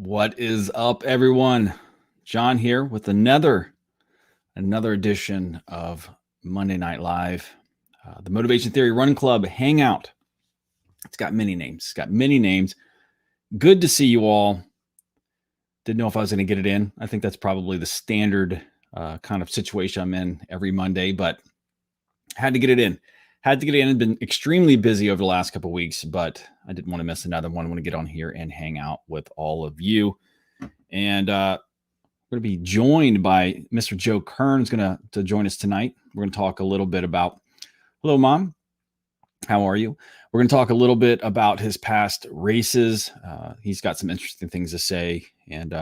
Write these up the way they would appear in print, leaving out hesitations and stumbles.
What is up, everyone? John here with another edition of Monday Night Live, the Motivation Theory Run Club Hangout. It's got many names. Good to see you all. Didn't know if I was going to get it in. I think that's probably the standard kind of situation I'm in every Monday, but had to get it in. I've been extremely busy over the last couple of weeks, but I didn't want to miss another one. I want to get on here and hang out with all of you. And we're going to be joined by Mr. Joe Kern, who's going to join us tonight. We're going to talk a little bit about, hello, Mom. How are you? We're going to talk a little bit about his past races. He's got some interesting things to say and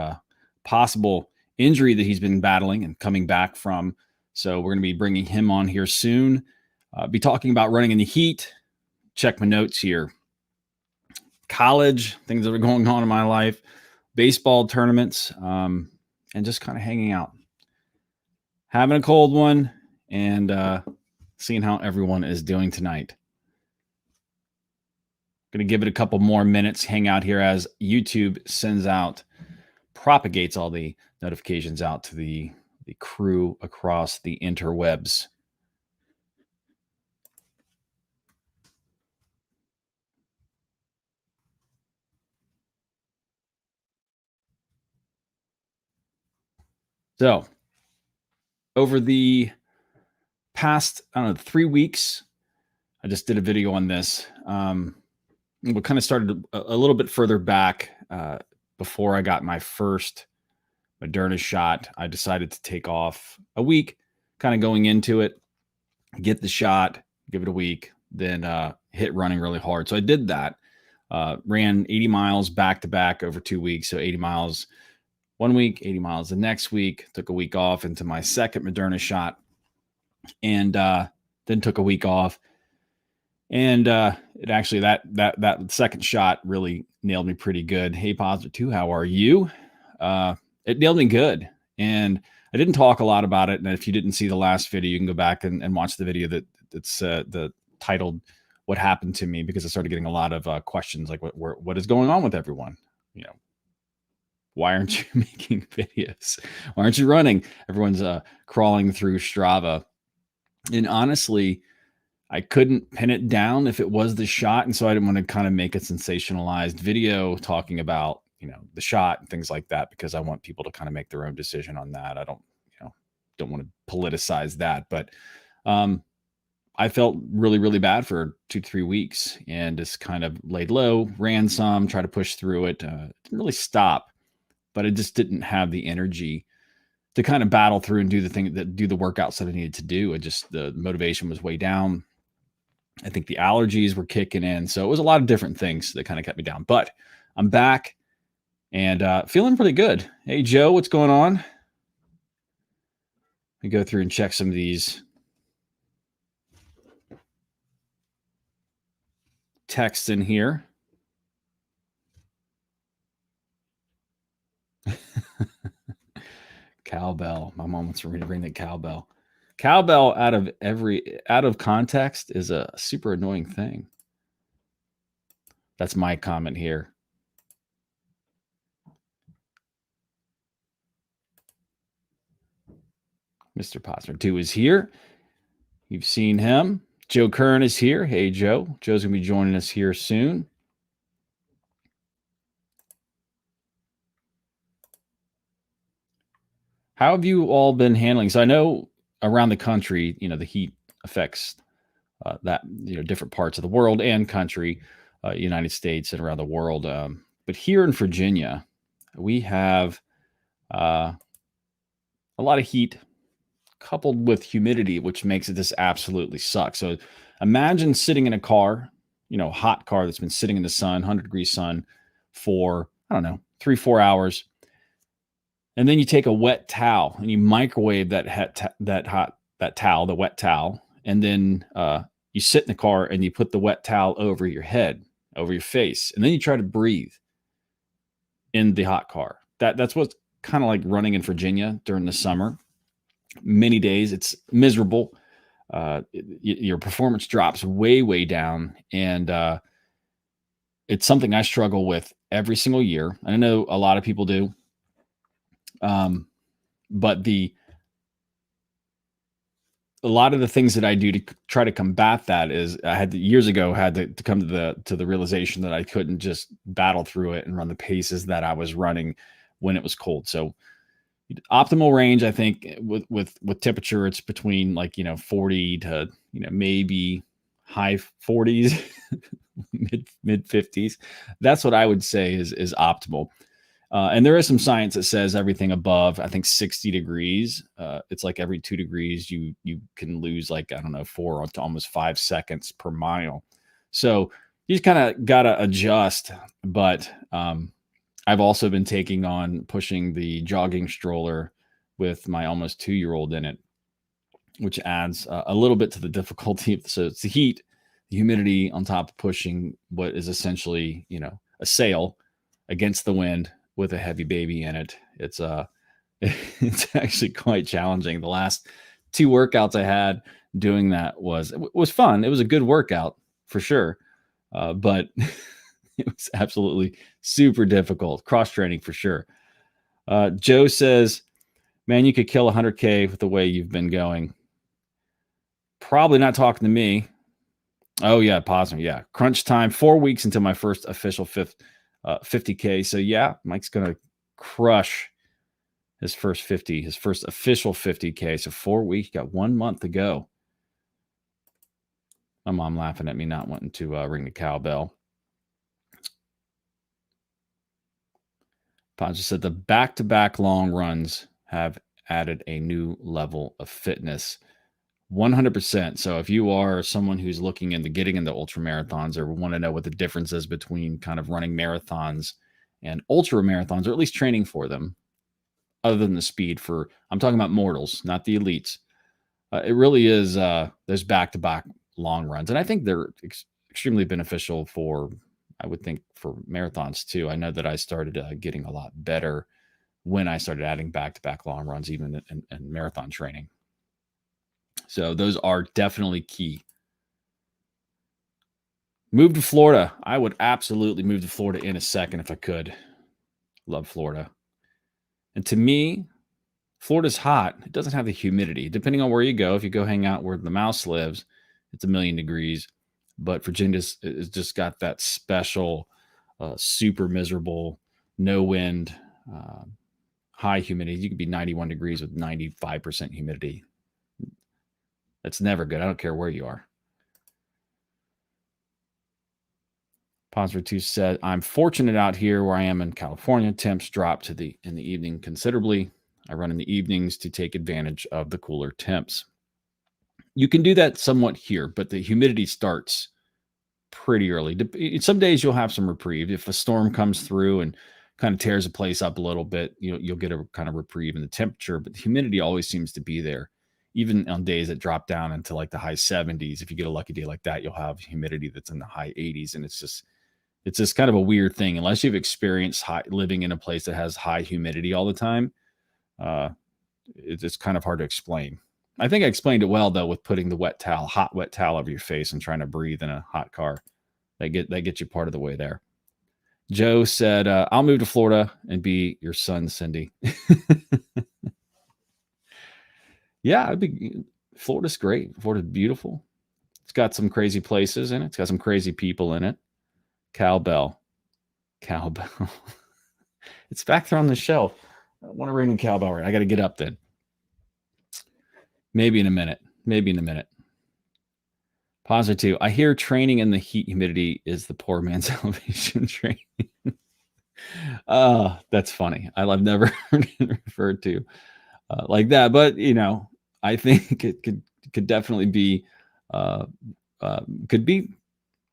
possible injury that he's been battling and coming back from. So we're going to be bringing him on here soon. Be talking about running in the heat. Check my notes here. College, things that are going on in my life, baseball tournaments, and just kind of hanging out. Having a cold one and seeing how everyone is doing tonight. Going to give it a couple more minutes, hang out here as YouTube propagates all the notifications out to the crew across the interwebs. So, over the past, 3 weeks, I just did a video on this. We kind of started a little bit further back before I got my first Moderna shot. I decided to take off a week, kind of going into it, get the shot, give it a week, then hit running really hard. So I did that. Ran 80 miles back to back over 2 weeks. So 80 miles 1 week, 80 miles the next week, took a week off into my second Moderna shot, and then took a week off. And it actually, that second shot really nailed me pretty good. Hey, Positive 2, how are you? It nailed me good. And I didn't talk a lot about it. And if you didn't see the last video, you can go back and watch the video that's titled "What Happened to Me," because I started getting a lot of questions like, what is going on with everyone? Why aren't you making videos? Why aren't you running? Everyone's crawling through Strava. And honestly, I couldn't pin it down if it was the shot. And so I didn't want to kind of make a sensationalized video talking about, the shot and things like that, because I want people to kind of make their own decision on that. I don't want to politicize that. But I felt really, really bad for 2 to 3 weeks and just kind of laid low, ran some, tried to push through it. Didn't really stop. But I just didn't have the energy to kind of battle through and do the workouts that I needed to do. The motivation was way down. I think the allergies were kicking in. So it was a lot of different things that kind of kept me down. But I'm back and feeling pretty good. Hey, Joe, what's going on? Let me go through and check some of these texts in here. Cowbell. My mom wants me to bring the cowbell. Cowbell out of context is a super annoying thing. That's my comment here. Mr. Posner 2 is here. You've seen him. Joe Kern is here. Hey, Joe. Joe's going to be joining us here soon. How have you all been handling? So I know around the country, the heat affects different parts of the world and country, United States and around the world. But here in Virginia, we have a lot of heat coupled with humidity, which makes it just absolutely suck. So imagine sitting in a car, hot car that's been sitting in the sun, 100-degree sun for, 3-4 hours. And then you take a wet towel and you microwave that towel, the wet towel. And then you sit in the car and you put the wet towel over your head, over your face. And then you try to breathe in the hot car. That's what's kind of like running in Virginia during the summer. Many days, it's miserable. Your performance drops way, way down. And It's something I struggle with every single year. I know a lot of people do. But a lot of the things that I do to try to combat that is I had to, years ago had to come to the realization that I couldn't just battle through it and run the paces that I was running when it was cold. So optimal range, I think with temperature, it's between 40 to maybe high 40s, mid 50s. That's what I would say is optimal. And there is some science that says everything above, I think 60 degrees, it's like every 2 degrees, you can lose I don't know, 4 to almost 5 seconds per mile. So you just kind of got to adjust. But I've also been pushing the jogging stroller with my almost 2-year-old in it, which adds a little bit to the difficulty. So it's the heat, the humidity on top of pushing what is essentially, a sail against the wind with a heavy baby in it. It's it's actually quite challenging. The last 2 workouts I had doing that was fun. It was a good workout for sure. But it was absolutely super difficult. Cross training for sure. Joe says, man, you could kill 100K with the way you've been going. Probably not talking to me. Oh yeah, positive. Yeah. Crunch time, 4 weeks until my first official 50K. So yeah, Mike's going to crush his first official 50K. So 4 weeks, got 1 month to go. My mom laughing at me not wanting to ring the cowbell. Poncho said the back-to-back long runs have added a new level of fitness. 100%. So if you are someone who's looking into getting into ultra marathons or want to know what the difference is between kind of running marathons and ultra marathons, or at least training for them, other than the speed I'm talking about mortals, not the elites. It really is, there's back-to-back long runs. And I think they're extremely beneficial I would think for marathons too. I know that I started getting a lot better when I started adding back-to-back long runs, even in marathon training. So those are definitely key. Move to Florida. I would absolutely move to Florida in a second if I could. Love Florida. And to me, Florida's hot. It doesn't have the humidity. Depending on where you go, if you go hang out where the mouse lives, it's 1,000,000 degrees. But Virginia's it's just got that special, super miserable, no wind, high humidity. You could be 91 degrees with 95% humidity. That's never good. I don't care where you are. Ponsford 2 said, I'm fortunate out here where I am in California. Temps drop in the evening considerably. I run in the evenings to take advantage of the cooler temps. You can do that somewhat here, but the humidity starts pretty early. Some days you'll have some reprieve. If a storm comes through and kind of tears a place up a little bit, you'll get a kind of reprieve in the temperature, but the humidity always seems to be there. Even on days that drop down into like the high 70s, if you get a lucky day like that, you'll have humidity that's in the high 80s. And it's just kind of a weird thing. Unless you've experienced living in a place that has high humidity all the time, it's kind of hard to explain. I think I explained it well though with putting the hot wet towel over your face and trying to breathe in a hot car. That gets you part of the way there. Joe said, "I'll move to Florida and be your son, Cindy." Yeah, Florida's great. Florida's beautiful. It's got some crazy places in it. It's got some crazy people in it. Cowbell. It's back there on the shelf. I want to ring the cowbell right. I got to get up then. Maybe in a minute. Positive. I hear training in the heat humidity is the poor man's elevation training. That's funny. I've never heard it referred to like that, but I think it could definitely be could be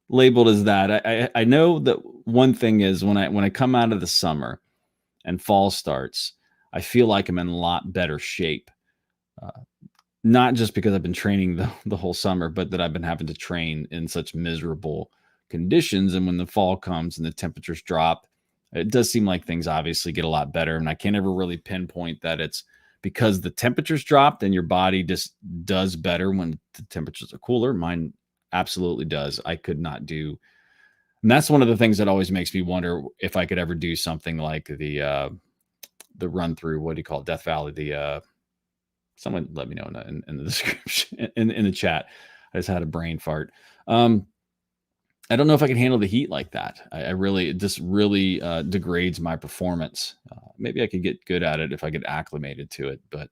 labeled as that. I know that one thing is when I come out of the summer and fall starts, I feel like I'm in a lot better shape. Not just because I've been training the whole summer, but that I've been having to train in such miserable conditions. And when the fall comes and the temperatures drop, it does seem like things obviously get a lot better. And I can't ever really pinpoint that it's because the temperatures dropped and your body just does better when the temperatures are cooler. Mine absolutely does. I could not do And that's one of the things that always makes me wonder if I could ever do something like the run through, what do you call it, Death Valley? Someone let me know in the description, in the chat. I just had a brain fart. I don't know if I can handle the heat like that. It just really degrades my performance. Maybe I could get good at it if I get acclimated to it, but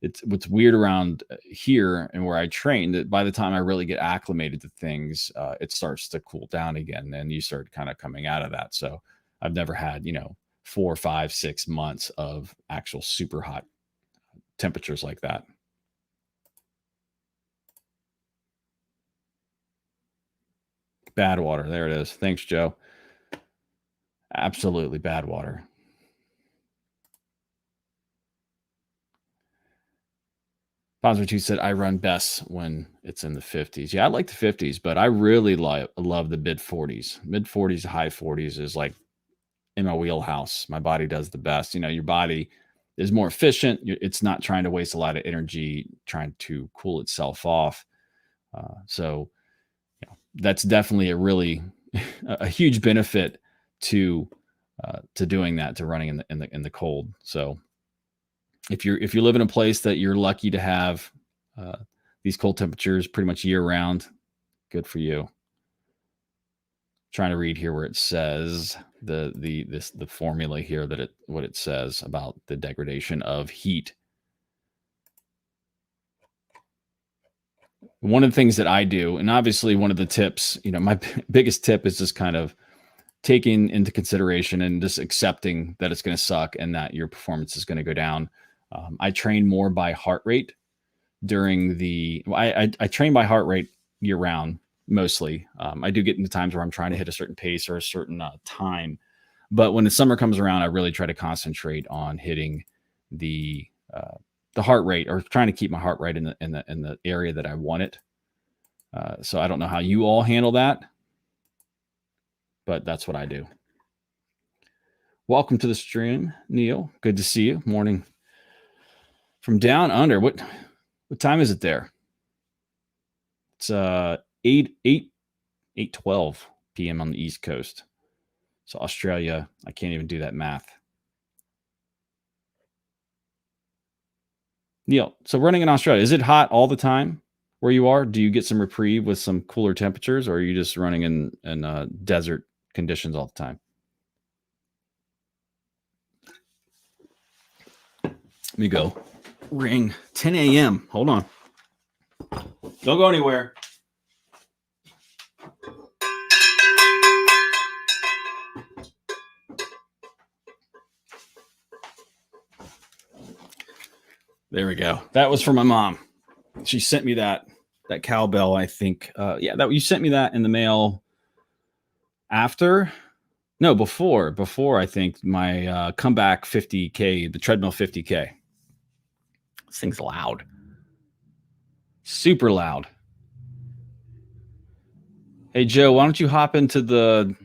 it's what's weird around here and where I train, that by the time I really get acclimated to things, it starts to cool down again, and you start kind of coming out of that. So I've never had 4, 5, 6 months of actual super hot temperatures like that. Bad water. There it is. Thanks, Joe. Absolutely bad water. Positive said, I run best when it's in the 50s. Yeah, I like the 50s, but I really love the mid 40s. Mid 40s to high 40s is like in my wheelhouse. My body does the best. Your body is more efficient. It's not trying to waste a lot of energy trying to cool itself off. So that's definitely a really a huge benefit to doing that, to running in the cold. So if you live in a place that you're lucky to have these cold temperatures pretty much year round, good for you. Trying to read here where it says the formula here, what it says about the degradation of heat. One of the things that I do, and obviously one of the tips, my biggest tip is just kind of taking into consideration and just accepting that it's going to suck and that your performance is going to go down. I train more by heart rate during I train by heart rate year round mostly. I do get into times where I'm trying to hit a certain pace or a certain time, but when the summer comes around, I really try to concentrate on hitting the heart rate, or trying to keep my heart rate in the area that I want it. So I don't know how you all handle that, but that's what I do. Welcome to the stream, Neil. Good to see you. Morning from down under. What time is it there? It's 8:12 p.m. on the East Coast. So Australia, I can't even do that math. Neil, so running in Australia, is it hot all the time where you are? Do you get some reprieve with some cooler temperatures, or are you just running in desert conditions all the time? Let me go. Ring 10 a.m. Hold on. Don't go anywhere. There we go. That was for my mom. She sent me that cowbell, I think. That you sent me that in the mail before I think my comeback 50K, the treadmill 50K. This thing's loud. Super loud. Hey Joe, why don't you hop into the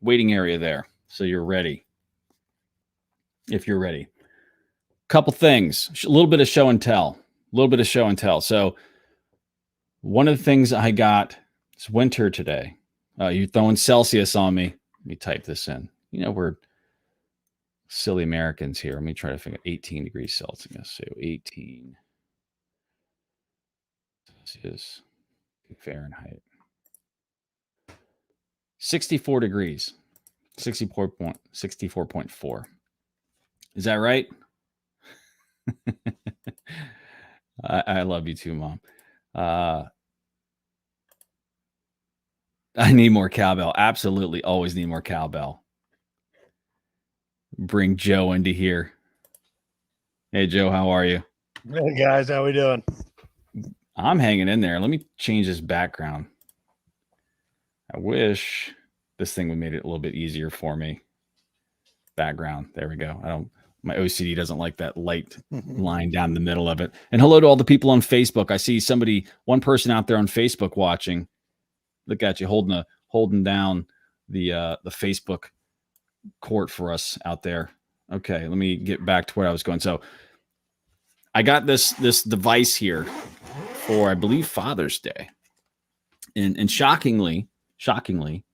waiting area there so you're ready? If you're ready. Couple things, a little bit of show and tell. So one of the things I got, it's winter today. You're throwing Celsius on me. Let me type this in. We're silly Americans here. Let me try to figure 18 degrees Celsius. So 18 Celsius Fahrenheit. 64 degrees. 64.4. Is that right? I love you too, Mom. I need more cowbell. Absolutely. Always need more cowbell. Bring Joe into here. Hey, Joe, how are you? Hey, guys. How we doing? I'm hanging in there. Let me change this background. I wish this thing would made it a little bit easier for me. Background. There we go. My OCD doesn't like that light line down the middle of it. And hello to all the people on Facebook. I see one person out there on Facebook watching. Look at you holding down the Facebook court for us out there. Okay, let me get back to where I was going. So I got this device here for, I believe, Father's Day. And shockingly, shockingly,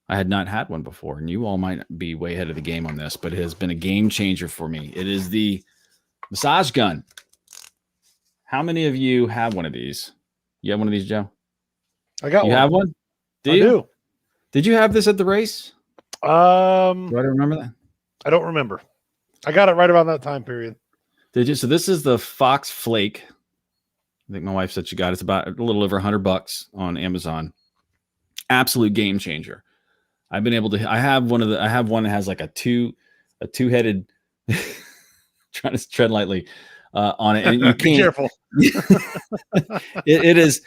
I had not had one before, and you all might be way ahead of the game on this, but it has been a game changer for me. It is the massage gun. How many of you have one of these? You have one of these, Joe? I got You one. have one? I do. Did you have this at the race? Do I remember that? I don't remember. I got it right around that time period. Did you? So this is the Fox Flake. I think my wife said she got it. It's about a little over $100 on Amazon. Absolute game changer. I've been able to. I have one that has like a two-headed. Trying to tread lightly on it, and you can't. Be careful. it is.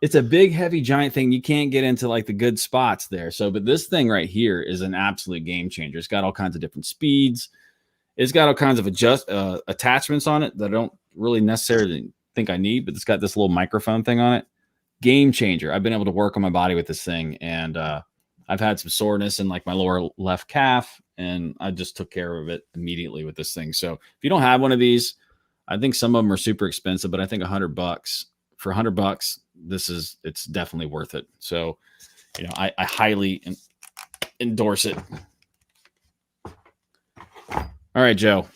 It's a big, heavy, giant thing. You can't get into like the good spots there. So, but this thing right here is an absolute game changer. It's got all kinds of different speeds. It's got all kinds of attachments on it that I don't really necessarily think I need, but it's got this little microphone thing on it. Game changer. I've been able to work on my body with this thing, and I've had some soreness in like my lower left calf, and I just took care of it immediately with this thing. So if you don't have one of these, I think some of them are super expensive, but I think $100 for $100, it's definitely worth it. So, I highly endorse it. All right, Joe.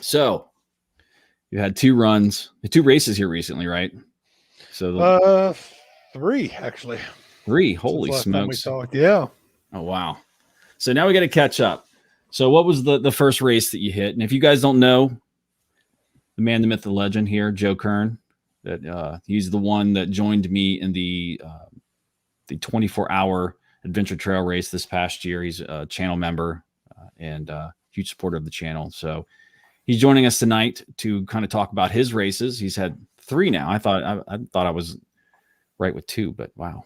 So you had two races here recently, right? So 3 actually. 3. Holy Last time we smokes. talked. Yeah. Oh, wow. So now we got to catch up. So what was the first race that you hit? And if you guys don't know, the man, the myth, the legend here, Joe Kern, that he's the one that joined me in the 24-hour adventure trail race this past year. He's a channel member and huge supporter of the channel. So he's joining us tonight to kind of talk about his races. He's had 3 now. I thought I was right with 2, but wow.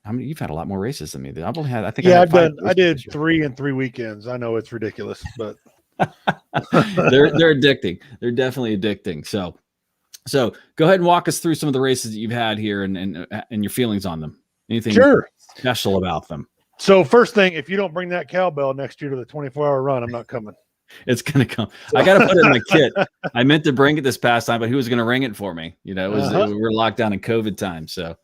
How many? You've had a lot more races than me. I've only had, I think. Yeah, I did 3 in 3 weekends. I know it's ridiculous, but they're addicting. They're definitely addicting. So go ahead and walk us through some of the races that you've had here and your feelings on them. Anything special about them? So first thing, if you don't bring that cowbell next year to the 24-hour run, I'm not coming. It's going to come. I got to put it in my kit. I meant to bring it this past time, but who was going to ring it for me? We were locked down in COVID time. So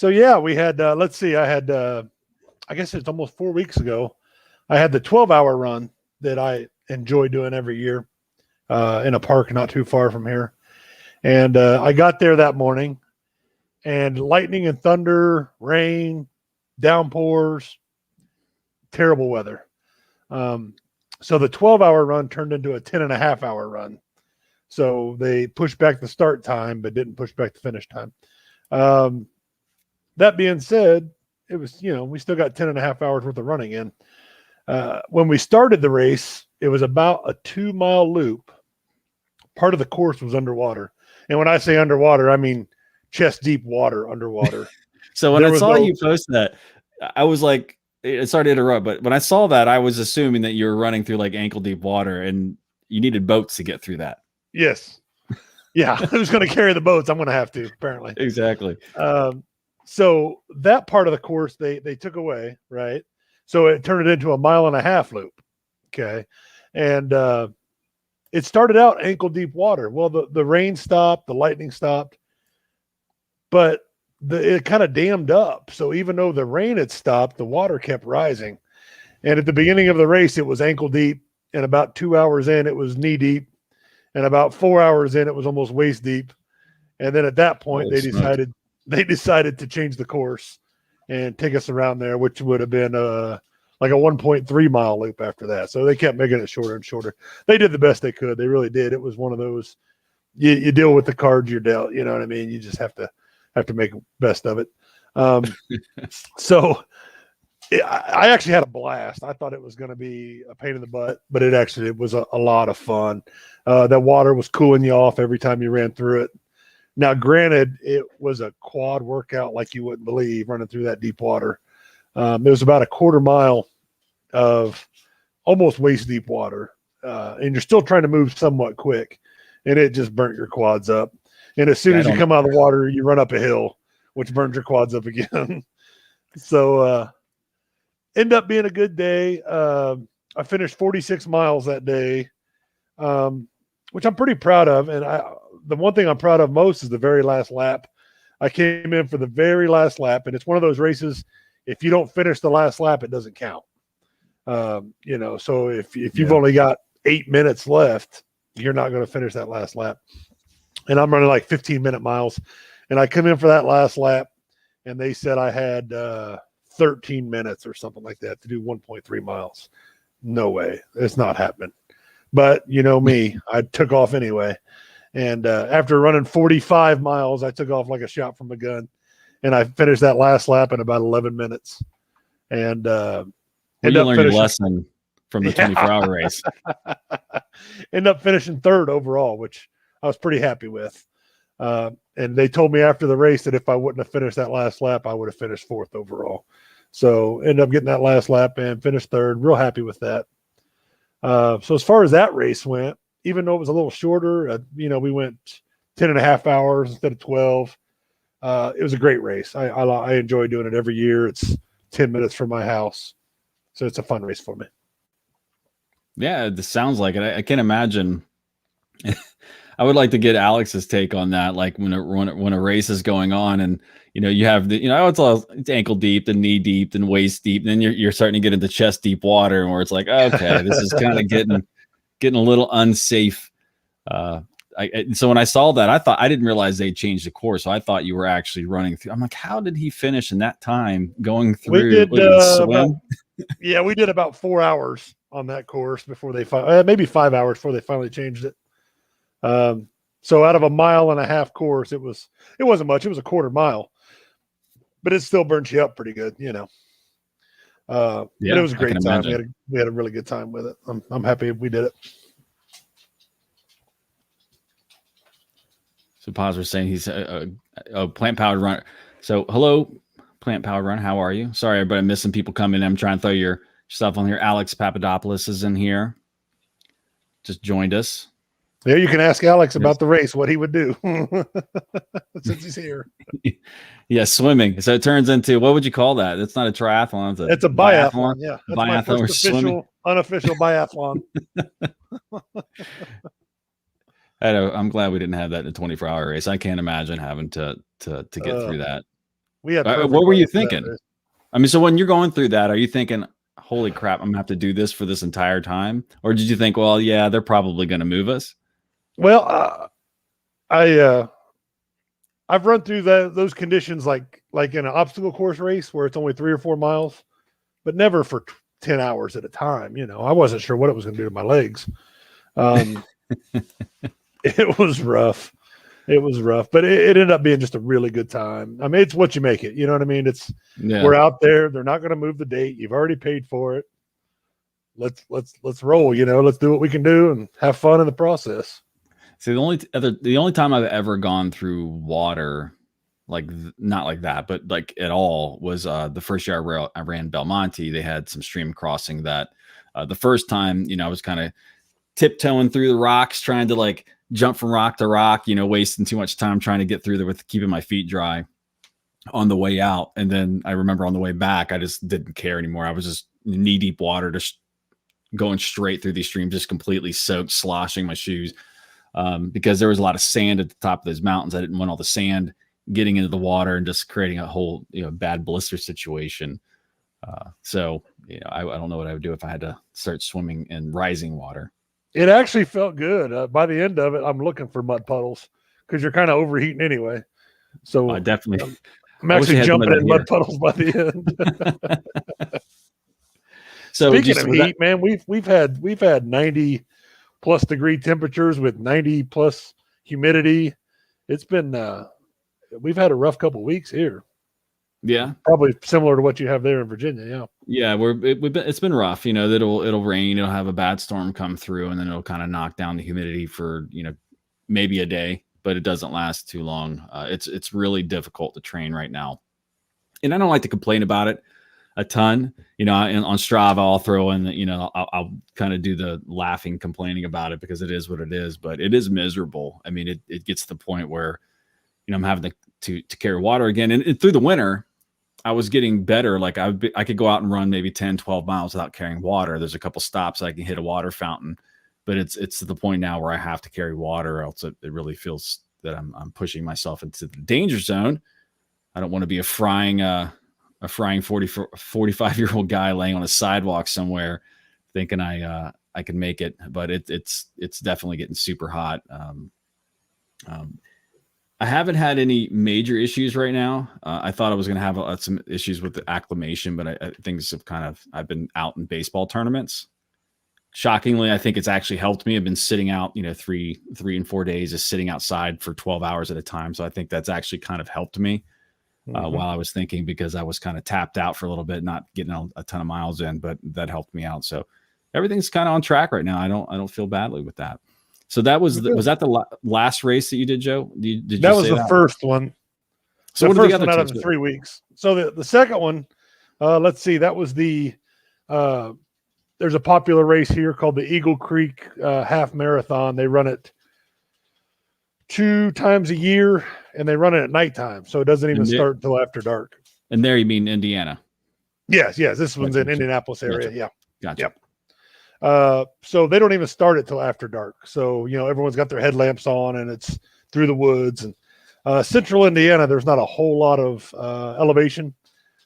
yeah, we had, let's see, I had, I guess it's almost 4 weeks ago. I had the 12-hour run that I enjoy doing every year in a park not too far from here. And I got there that morning, and lightning and thunder, rain, downpours, terrible weather. So the 12-hour run turned into a 10.5-hour run. So they pushed back the start time, but didn't push back the finish time. That being said, it was, we still got 10.5 hours worth of running in. When we started the race, it was about a 2-mile loop. Part of the course was underwater. And when I say underwater, I mean chest deep water underwater. So when I saw you post that, I was like, sorry to interrupt, but when I saw that, I was assuming that you were running through like ankle deep water and you needed boats to get through that. Yes. Yeah. Who's going to carry the boats? I'm going to have to, apparently. Exactly. So that part of the course they took away, right? So it turned it into a 1.5 mile loop. Okay. And it started out ankle deep water. Well, the rain stopped, the lightning stopped, but it kind of dammed up. So even though the rain had stopped, the water kept rising. And at the beginning of the race, it was ankle deep. And about 2 hours in, it was knee deep. And about 4 hours in, it was almost waist deep. And then at that point, they decided to change the course and take us around there, which would have been like a 1.3 mile loop after that. So they kept making it shorter and shorter. They did the best they could. They really did. It was one of those, you deal with the cards you're dealt. You know what I mean? You just have to make the best of it. So I actually had a blast. I thought it was going to be a pain in the butt, but it was a lot of fun. That water was cooling you off every time you ran through it. Now, granted, it was a quad workout like you wouldn't believe, running through that deep water. It was about a 1/4 mile of almost waist deep water, and you're still trying to move somewhat quick, and it just burnt your quads up. And as soon as you come out of the water, you run up a hill, which burns your quads up again. So end up being a good day. I finished 46 miles that day, which I'm pretty proud of. And the one thing I'm proud of most is the very last lap. I came in for the very last lap, and it's one of those races. If you don't finish the last lap, it doesn't count. So if you've only got 8 minutes left, you're not going to finish that last lap. And I'm running like 15-minute miles, and I come in for that last lap, and they said I had 13 minutes or something like that to do 1.3 miles. No way, it's not happening. But you know me, I took off anyway. And after running 45 miles, I took off like a shot from a gun, and I finished that last lap in about 11 minutes. And you learned your lesson from the 24-hour race. End up finishing third overall, which I was pretty happy with. And they told me after the race that if I wouldn't have finished that last lap, I would have finished fourth overall. So ended up getting that last lap and finished third. Real happy with that. So as far as that race went, even though it was a little shorter, we went 10 and a half hours instead of 12. It was a great race. I enjoy doing it every year. It's 10 minutes from my house. So it's a fun race for me. Yeah, this sounds like it. I can't imagine. I would like to get Alex's take on that. Like when a race is going on, and you have the it's ankle deep, then knee deep, then waist deep, then you're starting to get into chest deep water, and where it's like, okay, this is kind of getting a little unsafe. So when I saw that, I didn't realize they changed the course. So I thought you were actually running through. I'm like, how did he finish in that time going through? We did swim. We did about 4 hours on that course before they maybe 5 hours before they finally changed it. So out of a 1.5 mile course, it wasn't much. It was a quarter mile, but it still burns you up pretty good, but it was a great time. We had a really good time with it. I'm happy we did it. So Paz was saying he's a plant powered runner. So hello, plant powered run. How are you? Sorry, everybody, I'm missing people coming in. I'm trying to throw your stuff on here. Alex Papadopoulos is in here. Just joined us. Yeah, you can ask Alex about the race, what he would do since he's here. Yeah, swimming. So it turns into, what would you call that? It's not a triathlon. It's a biathlon. Yeah, that's my first unofficial biathlon. I'm glad we didn't have that in a 24-hour race. I can't imagine having to get through that. What were you thinking? I mean, so when you're going through that, are you thinking, holy crap, I'm gonna have to do this for this entire time? Or did you think, well, yeah, they're probably going to move us? Well, I've run through those conditions like in an obstacle course race where it's only 3 or 4 miles, but never for 10 hours at a time. I wasn't sure what it was going to do to my legs. It was rough. But it ended up being just a really good time. I mean, it's what you make it. You know what I mean? We're out there. They're not going to move the date. You've already paid for it. Let's roll. Let's do what we can do and have fun in the process. See, the only time I've ever gone through water, not like that, but like at all, was the first year I ran Belmonte. They had some stream crossing that the first time, I was kind of tiptoeing through the rocks, trying to jump from rock to rock, wasting too much time trying to get through there with keeping my feet dry on the way out. And then I remember on the way back, I just didn't care anymore. I was just knee deep water, just going straight through these streams, just completely soaked, sloshing my shoes. Because there was a lot of sand at the top of those mountains. I didn't want all the sand getting into the water and just creating a whole, bad blister situation. So I don't know what I would do if I had to start swimming in rising water. It actually felt good. By the end of it, I'm looking for mud puddles because you're kind of overheating anyway. So I definitely, I'm actually jumping in mud puddles by the end. So speaking of heat, man, we've had 90 plus degree temperatures with 90 plus humidity. It's been we've had a rough couple of weeks here. Yeah, probably similar to what you have there in Virginia. Yeah, it's been rough. It'll rain, it'll have a bad storm come through, and then it'll kind of knock down the humidity for maybe a day, but it doesn't last too long. It's really difficult to train right now, and I don't like to complain about it a ton. And on Strava, I'll throw in I'll kind of do the laughing, complaining about it because it is what it is, but it is miserable. I mean, it gets to the point where I'm having to carry water again, and through the winter I was getting better. Like I could go out and run maybe 10, 12 miles without carrying water. There's a couple stops I can hit a water fountain, but it's to the point now where I have to carry water, or else it really feels that I'm pushing myself into the danger zone. I don't want to be a frying 45-year-old guy laying on a sidewalk somewhere thinking I can make it, but it's definitely getting super hot. I haven't had any major issues right now. I thought I was going to have some issues with the acclimation, but things have I've been out in baseball tournaments. Shockingly, I think it's actually helped me. I've been sitting out, 3 and 4 days, just sitting outside for 12 hours at a time. So I think that's actually kind of helped me while I was thinking, because I was kind of tapped out for a little bit, not getting a ton of miles in, but that helped me out. So everything's kind of on track right now. I don't feel badly with that. So that was that the last race that you did, Joe? That was the first one. So the what first one out of the 3 weeks. So the second one, let's see, that was the there's a popular race here called the Eagle Creek Half Marathon. They run it 2 times a year, and they run it at nighttime, so it doesn't even start until after dark. And there you mean Indiana? Yes. This one's in Indianapolis area. Gotcha. Yeah. Gotcha. Yep. So they don't even start it till after dark. So, everyone's got their headlamps on, and it's through the woods. And central Indiana, there's not a whole lot of elevation,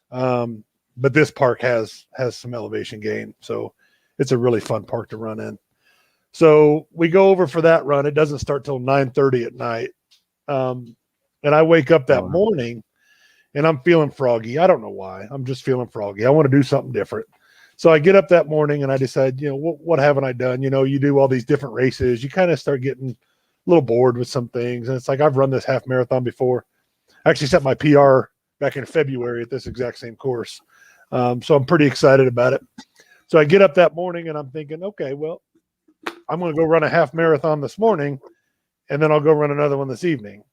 but this park has some elevation gain. So it's a really fun park to run in. So we go over for that run. It doesn't start till 9:30 at night. And I wake up that morning, and I'm feeling froggy. I don't know why. I'm just feeling froggy. I want to do something different. So I get up that morning and I decide, what haven't I done? You do all these different races. You kind of start getting a little bored with some things. And it's like, I've run this half marathon before. I actually set my PR back in February at this exact same course. So I'm pretty excited about it. So I get up that morning and I'm thinking, okay, well, I'm going to go run a half marathon this morning, and then I'll go run another one this evening.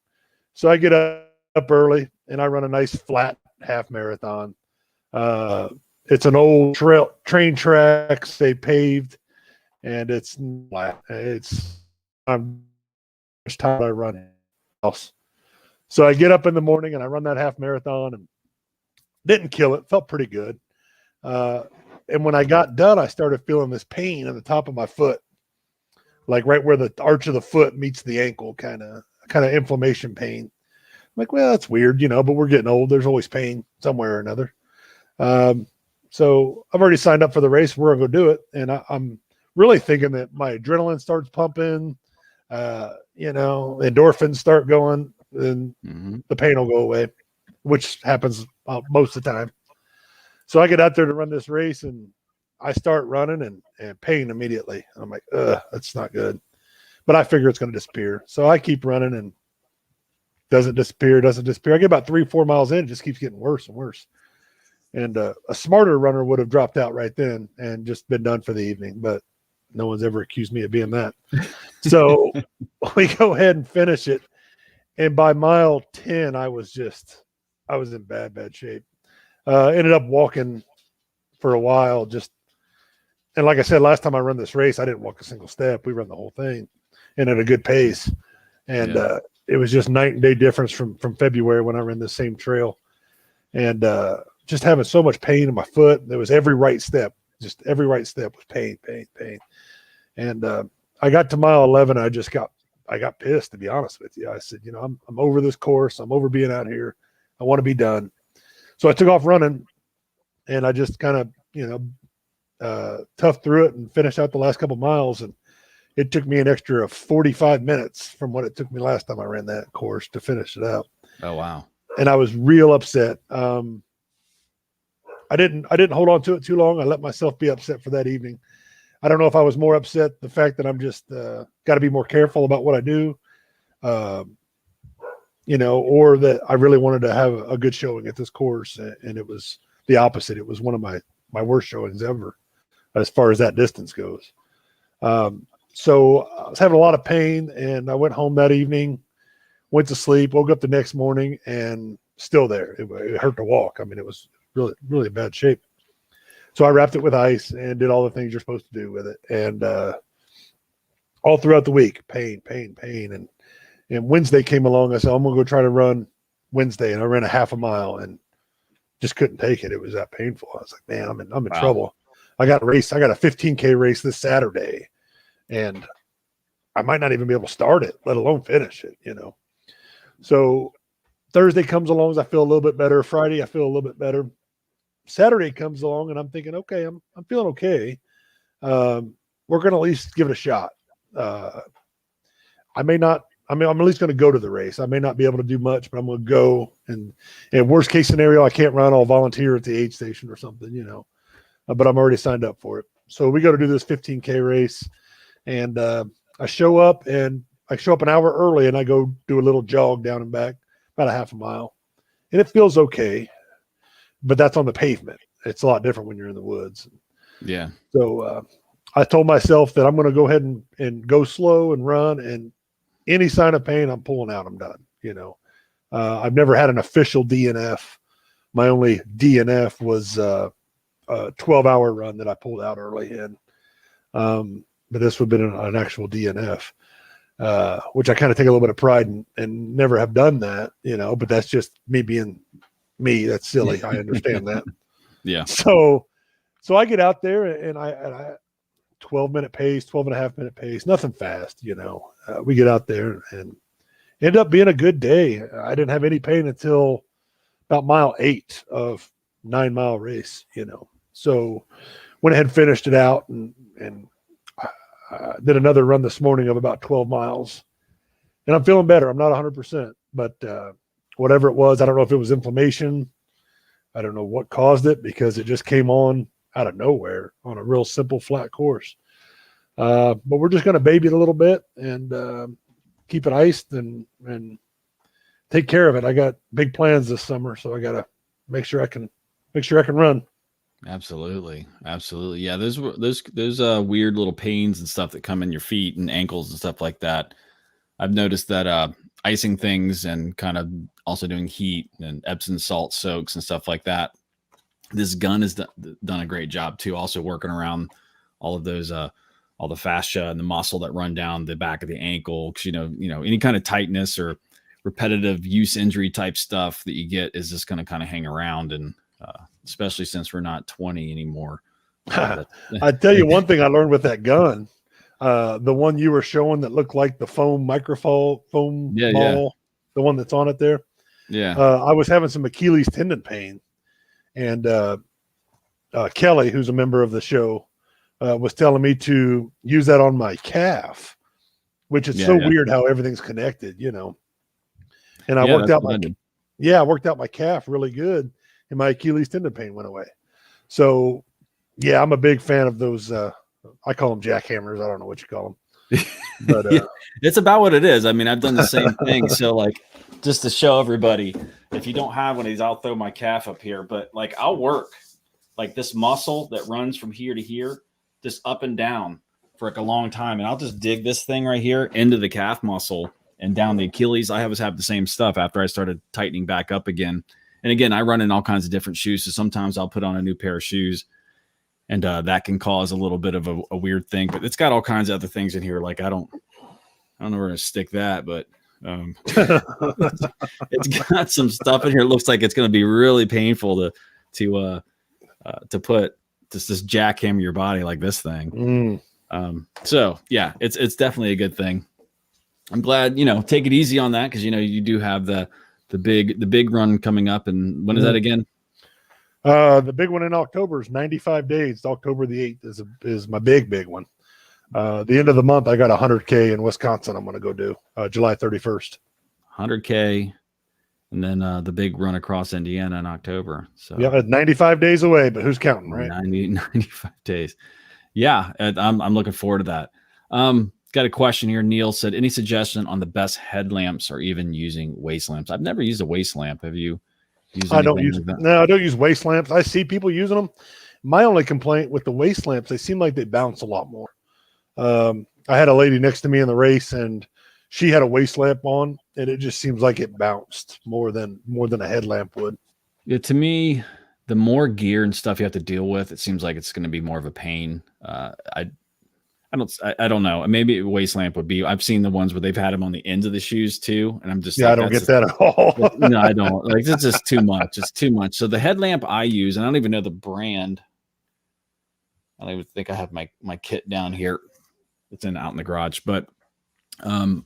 So I get up early and I run a nice flat half marathon. It's an old train tracks they paved, and it's flat. I'm tired. I run else. So I get up in the morning and I run that half marathon, and didn't kill it. Felt pretty good. And when I got done, I started feeling this pain at the top of my foot, like right where the arch of the foot meets the ankle, kind of inflammation pain. I'm like, well, that's weird, but we're getting old. There's always pain somewhere or another. So I've already signed up for the race. We're going to go do it. And I'm really thinking that my adrenaline starts pumping, endorphins start going, and the pain will go away, which happens most of the time. So I get out there to run this race, and I start running and pain immediately. And I'm like, that's not good. But I figure it's going to disappear. So I keep running, and doesn't disappear. I get about 3-4 miles in. It just keeps getting worse and worse. And a smarter runner would have dropped out right then and just been done for the evening, but no one's ever accused me of being that. So we go ahead and finish it. And by mile 10, I was in bad shape. Ended up walking for a while, and like I said, last time I run this race, I didn't walk a single step. We run the whole thing and at a good pace. And it was just night and day difference from February when I ran the same trail. And just having so much pain in my foot. There was every right step was pain. And I got to mile 11. I got pissed, to be honest with you. I said, I'm over this course. I'm over being out here. I want to be done. So I took off running, and I just kind of, toughed through it and finished out the last couple miles. And it took me an extra 45 minutes from what it took me last time I ran that course to finish it out. Oh, wow. And I was real upset. I didn't hold on to it too long. I let myself be upset for that evening. I don't know if I was more upset the fact that I'm just got to be more careful about what I do, or that I really wanted to have a good showing at this course, and it was the opposite. It was one of my worst showings ever, as far as that distance goes. So I was having a lot of pain, and I went home that evening, went to sleep, woke up the next morning, and still there. It hurt to walk. I mean, it was really, really bad shape. So I wrapped it with ice and did all the things you're supposed to do with it. And all throughout the week, pain. And Wednesday came along. I said, I'm going to go try to run Wednesday. And I ran a half a mile and just couldn't take it. It was that painful. I was like, man, I'm in trouble. I got a 15K race this Saturday, and I might not even be able to start it, let alone finish it, So Thursday comes along, I feel a little bit better. Friday, I feel a little bit better. Saturday comes along, and I'm thinking, okay, I'm feeling okay. We're going to at least give it a shot. I'm at least going to go to the race. I may not be able to do much, but I'm going to go. And worst case scenario, I can't run. I'll volunteer at the aid station or something, but I'm already signed up for it. So we go to do this 15K race, and I show up an hour early, and I go do a little jog down and back, about a half a mile, and it feels okay. But that's on the pavement. It's a lot different when you're in the woods. Yeah. So I told myself that I'm going to go ahead and go slow and run, and any sign of pain, I'm pulling out. I'm done. I've never had an official DNF. My only DNF was a 12-hour run that I pulled out early in. But this would have been an actual DNF, which I kind of take a little bit of pride in, and never have done that, but that's just me being me. That's silly. I understand that. Yeah. So I get out there, and I 12-minute pace, 12.5-minute pace, nothing fast, we get out there and end up being a good day. I didn't have any pain until about mile 8 of 9-mile race, So went ahead and finished it out, and did another run this morning of about 12 miles, and I'm feeling better. I'm not 100%, but whatever it was, I don't know if it was inflammation. I don't know what caused it, because it just came on out of nowhere on a real simple flat course. But we're just going to baby it a little bit and keep it iced and take care of it. I got big plans this summer, so I got to make sure I can run. Absolutely. Yeah. Those weird little pains and stuff that come in your feet and ankles and stuff like that. I've noticed that icing things and kind of also doing heat and Epsom salt soaks and stuff like that. This gun has done a great job too. Also working around all of those, all the fascia and the muscle that run down the back of the ankle. 'Cause, any kind of tightness or repetitive use injury type stuff that you get is just going to kind of hang around. And especially since we're not 20 anymore. I tell you one thing I learned with that gun, the one you were showing that looked like the foam foam ball, the one that's on it there. Yeah. I was having some Achilles tendon pain, and Kelly, who's a member of the show, was telling me to use that on my calf, which is weird how everything's connected, And I worked out my calf really good, and my Achilles tendon pain went away. So, yeah, I'm a big fan of those. I call them jackhammers. I don't know what you call them, but it's about what it is. I mean, I've done the same thing. So, like, just to show everybody, if you don't have one of these, I'll throw my calf up here. But like, I'll work like this muscle that runs from here to here, just up and down for like a long time, and I'll just dig this thing right here into the calf muscle and down the Achilles. I always have the same stuff after I started tightening back up again. And again, I run in all kinds of different shoes. So sometimes I'll put on a new pair of shoes, and that can cause a little bit of a weird thing, but it's got all kinds of other things in here. Like, I don't know where to stick that, but it's got some stuff in here. It looks like it's going to be really painful to put this jackhammer your body like this thing. So yeah, it's definitely a good thing. I'm glad, take it easy on that. 'Cause you do have the big run coming up. And when is that again? The big one in October is 95 days. October the 8th is my big one. The end of the month, I got 100K in Wisconsin. I'm going to go do July 31st. 100K. And then the big run across Indiana in October. So yeah, 95 days away, but who's counting, right? 95 days. Yeah. I'm looking forward to that. Got a question here. Neil said, any suggestion on the best headlamps or even using waist lamps? I've never used a waist lamp. Have you used I don't use waist lamps. I see people using them. My only complaint with the waist lamps, they seem like they bounce a lot more. I had a lady next to me in the race, and she had a waist lamp on, and it just seems like it bounced more than a headlamp would. Yeah, to me, the more gear and stuff you have to deal with, it seems like it's going to be more of a pain. I don't know. Maybe a waist lamp would be. I've seen the ones where they've had them on the ends of the shoes too, and I'm just I don't get that at all. No, I don't. Like, it's just too much. It's too much. So the headlamp I use, and I don't even know the brand. I don't even think I have my kit down here. It's out in the garage, but I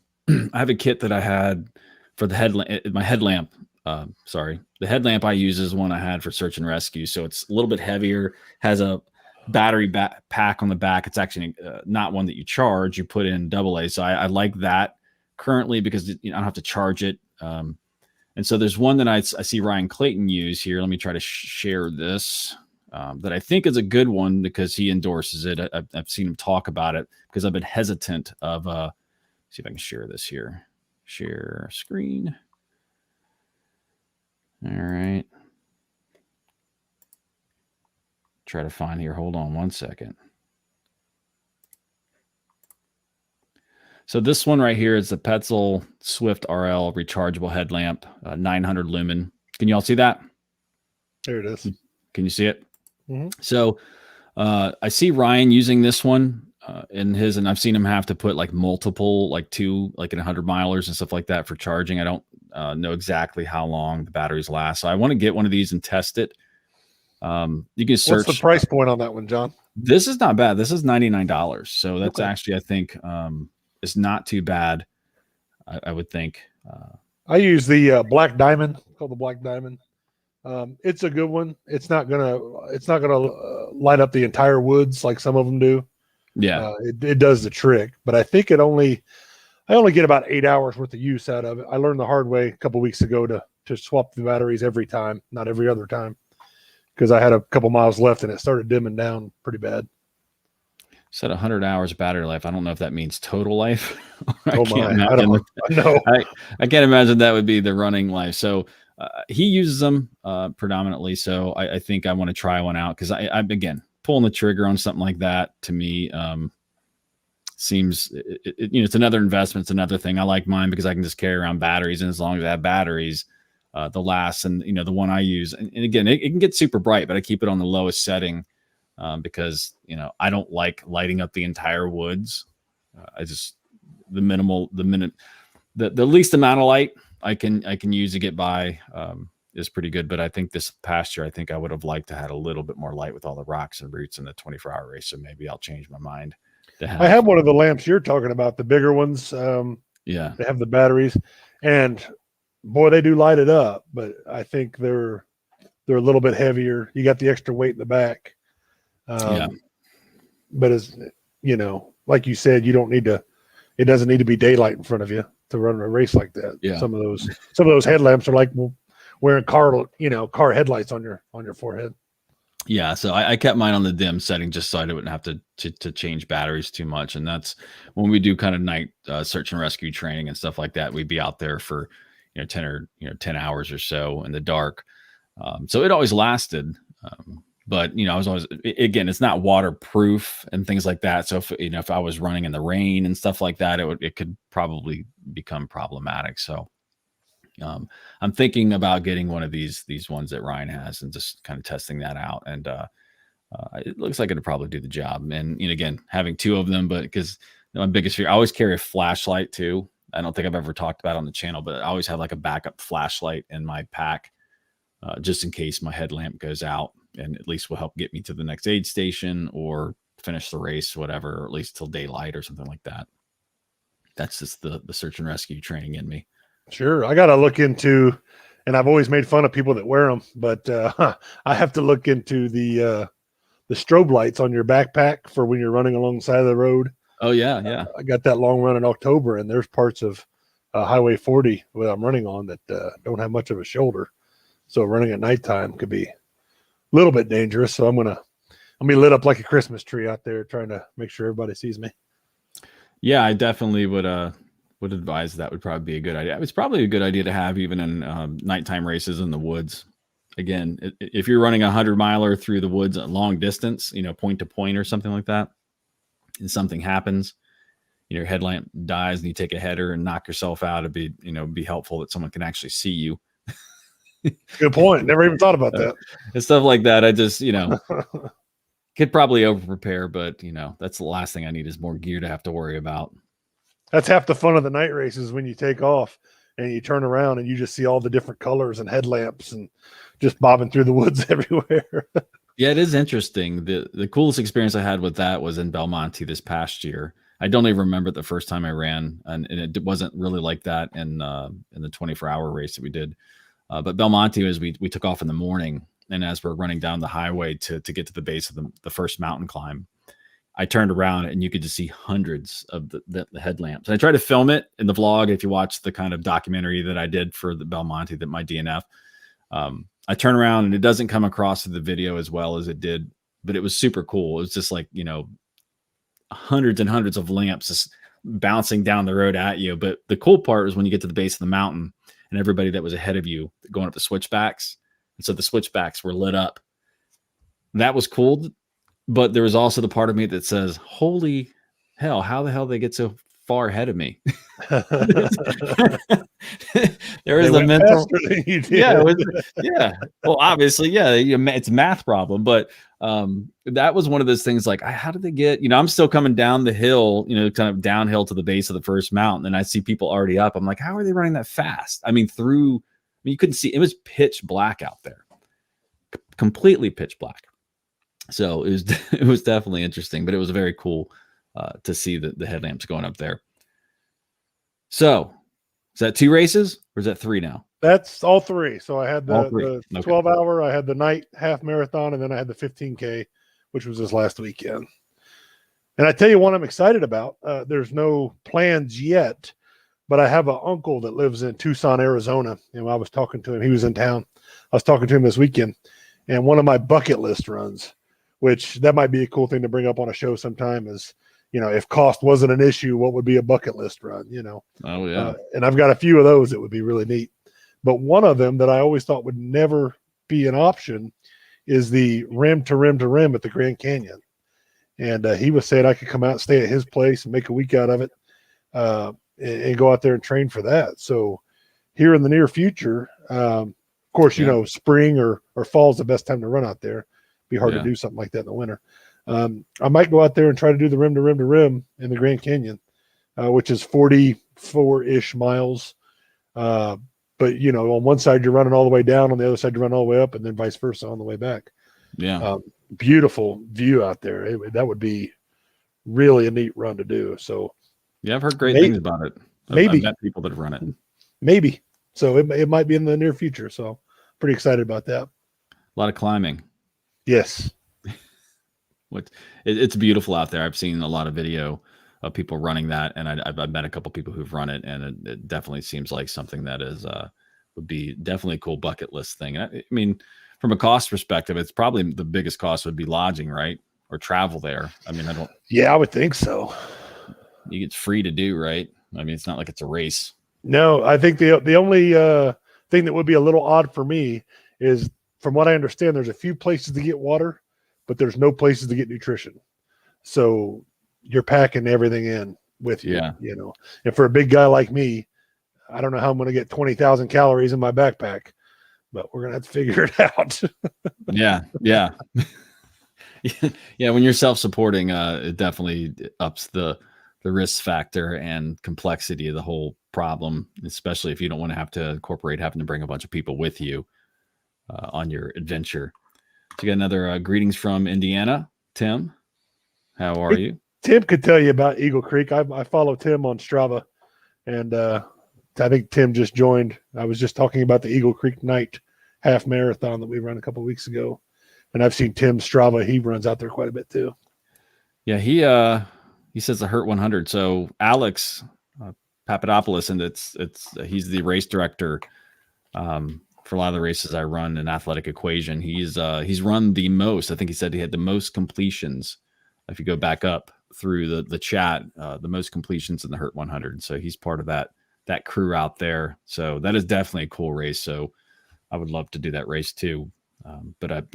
have a kit that I had for the headlamp, my headlamp. Sorry, the headlamp I use is one I had for search and rescue, so it's a little bit heavier. Has a battery pack on the back. It's actually not one that you charge. You put in AA. So I like that currently because I don't have to charge it. And so there's one that I see Ryan Clayton use here. Let me try to share this. That I think is a good one because he endorses it. I've seen him talk about it because I've been hesitant of. See if I can share this here. Share screen. All right. Try to find here. Hold on one second. So this one right here is the Petzl Swift RL rechargeable headlamp, 900 lumen. Can you all see that? There it is. Can you see it? Mm-hmm. So I see Ryan using this one in his, and I've seen him have to put like multiple, like two, like in 100 milers and stuff like that for charging. I don't know exactly how long the batteries last. So I want to get one of these and test it. You can search. What's the price point on that one, John? This is not bad. This is $99. So that's actually, I think, it's not too bad. I would think. I use the Black Diamond, called the Black Diamond. It's a good one. It's not gonna light up the entire woods like some of them do. Yeah, it does the trick, but I think I only get about 8 hours worth of use out of it. I learned the hard way a couple weeks ago to swap the batteries every time, not every other time, because I had a couple miles left and it started dimming down pretty bad. Said 100 hours battery life. I don't know if that means total life. Oh my! I don't know. I can't imagine that would be the running life. So he uses them predominantly. So I think I want to try one out because I again pulling the trigger on something like that to me seems it's another investment. It's another thing. I like mine because I can just carry around batteries, and as long as I have batteries, the last and the one I use, and again it can get super bright, but I keep it on the lowest setting. Because I don't like lighting up the entire woods. I just the least amount of light I can use to get by is pretty good. But I think this past year, I think I would have liked to have a little bit more light with all the rocks and roots in the 24-hour race. So maybe I'll change my mind. I have one of the lamps you're talking about, the bigger ones. Yeah, they have the batteries, and boy, they do light it up. But I think they're a little bit heavier. You got the extra weight in the back. But as like you said, it doesn't need to be daylight in front of you to run a race like that. Yeah. Some of those headlamps are like wearing car headlights on your forehead. Yeah. So I kept mine on the dim setting just so I wouldn't have to change batteries too much. And that's when we do kind of night search and rescue training and stuff like that. We'd be out there for 10 hours or so in the dark. So it always lasted. But I was always, again, it's not waterproof and things like that. So if I was running in the rain and stuff like that, it could probably become problematic. So I'm thinking about getting one of these ones that Ryan has and just kind of testing that out. And it looks like it'll probably do the job. And again, having two of them, but because my biggest fear, I always carry a flashlight too. I don't think I've ever talked about it on the channel, but I always have like a backup flashlight in my pack just in case my headlamp goes out. And at least will help get me to the next aid station or finish the race, whatever, or at least till daylight or something like that. That's just the search and rescue training in me. Sure. I got to look into, and I've always made fun of people that wear them, but I have to look into the strobe lights on your backpack for when you're running alongside of the road. Oh yeah. Yeah. I got that long run in October, and there's parts of Highway 40 that I'm running on that don't have much of a shoulder. So running at nighttime could be little bit dangerous, so I'm gonna be lit up like a Christmas tree out there trying to make sure everybody sees me. Yeah, I definitely would advise that would probably be a good idea. It's probably a good idea to have even in nighttime races in the woods. Again, if you're running 100 miler through the woods at long distance, point to point or something like that, and something happens, your headlamp dies and you take a header and knock yourself out, it'd be helpful that someone can actually see you. Good point. Never even thought about that. And stuff like that. I just, could probably over prepare, but that's the last thing I need is more gear to have to worry about. That's half the fun of the night races when you take off and you turn around and you just see all the different colors and headlamps and just bobbing through the woods everywhere. Yeah, it is interesting. The coolest experience I had with that was in Belmonte this past year. I don't even remember the first time I ran, and it wasn't really like that in the 24-hour race that we did. But Belmonte, as we took off in the morning, and as we're running down the highway to get to the base of the first mountain climb, I turned around and you could just see hundreds of the headlamps. And I tried to film it in the vlog. If you watch the kind of documentary that I did for the Belmonte, that my DNF, I turn around and it doesn't come across the video as well as it did, but it was super cool. It was just like, you know, hundreds and hundreds of lamps just bouncing down the road at you. But the cool part was when you get to the base of the mountain and everybody that was ahead of you going up the switchbacks. And so the switchbacks were lit up. That was cool. But there was also the part of me that says, holy hell, how the hell did they get so far ahead of me? There is the mental. Yeah. Well, obviously, yeah, it's a math problem, but that was one of those things like, how did they get, I'm still coming down the hill, kind of downhill to the base of the first mountain. And I see people already up. I'm like, how are they running that fast? I mean, you couldn't see, it was pitch black out there, completely pitch black. So it was definitely interesting, but it was very cool to see the headlamps going up there. So is that 2 races or is that 3 now? That's all 3. So I had the 12-hour, I had the night half marathon, and then I had the 15K, which was this last weekend. And I tell you what I'm excited about. There's no plans yet, but I have an uncle that lives in Tucson, Arizona. And I was talking to him. He was in town. I was talking to him this weekend. And one of my bucket list runs, which that might be a cool thing to bring up on a show sometime, is, if cost wasn't an issue, what would be a bucket list run, Oh, yeah. And I've got a few of those that would be really neat. But one of them that I always thought would never be an option is the rim to rim to rim at the Grand Canyon. And he was saying I could come out and stay at his place and make a week out of it and go out there and train for that. So here in the near future, of course, spring or fall is the best time to run out there. Be hard to do something like that in the winter. I might go out there and try to do the rim to rim to rim in the Grand Canyon, which is 44-ish miles. But on one side you're running all the way down, on the other side you're running all the way up, and then vice versa on the way back. Yeah. Beautiful view out there. That would be really a neat run to do. So yeah, I've heard great things about it. I've met people that have run it. Maybe. So it might be in the near future. So pretty excited about that. A lot of climbing. Yes. It's beautiful out there. I've seen a lot of video of people running that, and I've met a couple people who've run it, and it definitely seems like something that is would be definitely a cool bucket list thing. I mean, from a cost perspective, it's probably the biggest cost would be lodging, right, or travel there. I mean, I would think so. It's free to do, right? I mean, it's not like it's a race. No, I think the only thing that would be a little odd for me is, from what I understand, there's a few places to get water, but there's no places to get nutrition. So you're packing everything in with you, and for a big guy like me, I don't know how I'm going to get 20,000 calories in my backpack, but we're going to have to figure it out. Yeah. Yeah. When you're self-supporting, it definitely ups the risk factor and complexity of the whole problem, especially if you don't want to have to incorporate having to bring a bunch of people with you on your adventure. So you got another greetings from Indiana. Tim, how are you? Tim could tell you about Eagle Creek. I follow Tim on Strava, and I think Tim just joined. I was just talking about the Eagle Creek night half marathon that we ran a couple of weeks ago, and I've seen Tim's Strava. He runs out there quite a bit too. Yeah, he says the Hurt 100. So Alex Papadopoulos, and he's the race director for a lot of the races I run in Athletic Equation. He's run the most. I think he said he had the most completions. If you go back up through the chat, the most completions in the Hurt 100. So he's part of that crew out there. So that is definitely a cool race. So I would love to do that race too. But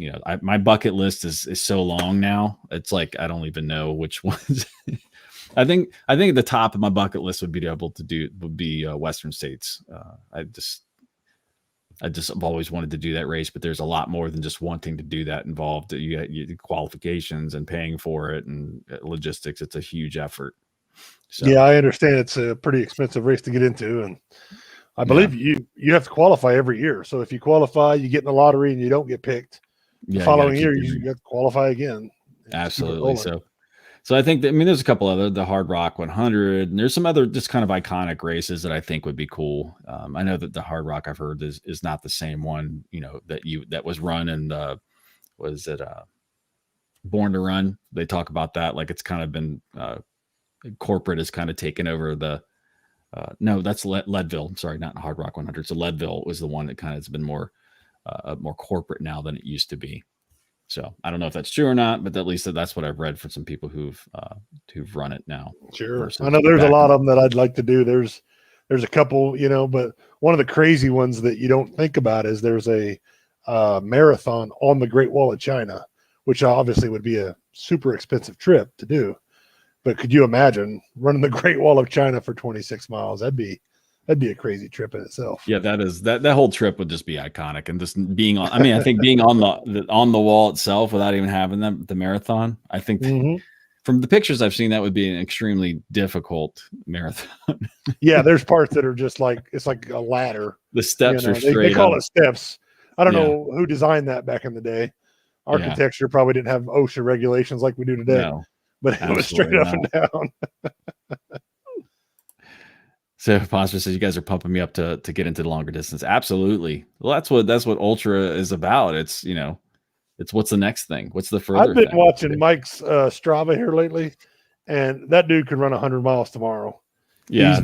my bucket list is so long now. It's like I don't even know which ones. I think at the top of my bucket list would be Western States. I just have always wanted to do that race, but there's a lot more than just wanting to do that involved. You got qualifications and paying for it and logistics. It's a huge effort. So, yeah, I understand it's a pretty expensive race to get into, and I believe you have to qualify every year. So if you qualify, you get in the lottery and you don't get picked. The following year, you have to qualify again. Absolutely. So I think that, I mean, there's a couple other, the Hard Rock 100, and there's some other just kind of iconic races that I think would be cool. I know that the Hard Rock I've heard is not the same one, that was run and was it Born to Run? They talk about that like it's kind of been corporate has kind of taken over the. No, that's Leadville. Sorry, not Hard Rock 100. So Leadville was the one that kind of has been more corporate now than it used to be. So I don't know if that's true or not, but at least that's what I've read from some people who've run it now. Sure, I know there's a lot of them that I'd like to do. There's a couple, but one of the crazy ones that you don't think about is there's a marathon on the Great Wall of China, which obviously would be a super expensive trip to do. But could you imagine running the Great Wall of China for 26 miles? That'd be a crazy trip in itself. Yeah, that whole trip would just be iconic, and just being on. I mean, I think being on the wall itself without even having the marathon. I think from the pictures I've seen, that would be an extremely difficult marathon. Yeah, there's parts that are just like it's like a ladder. The steps are straight. They call it steps. I don't know who designed that back in the day. Architecture probably didn't have OSHA regulations like we do today. No. But it was straight up and down. So Foster says you guys are pumping me up to get into the longer distance. Absolutely. Well, that's what ultra is about. It's it's what's the next thing? What's the further? I've been watching Mike's Strava here lately, and that dude could run 100 miles tomorrow. Yeah,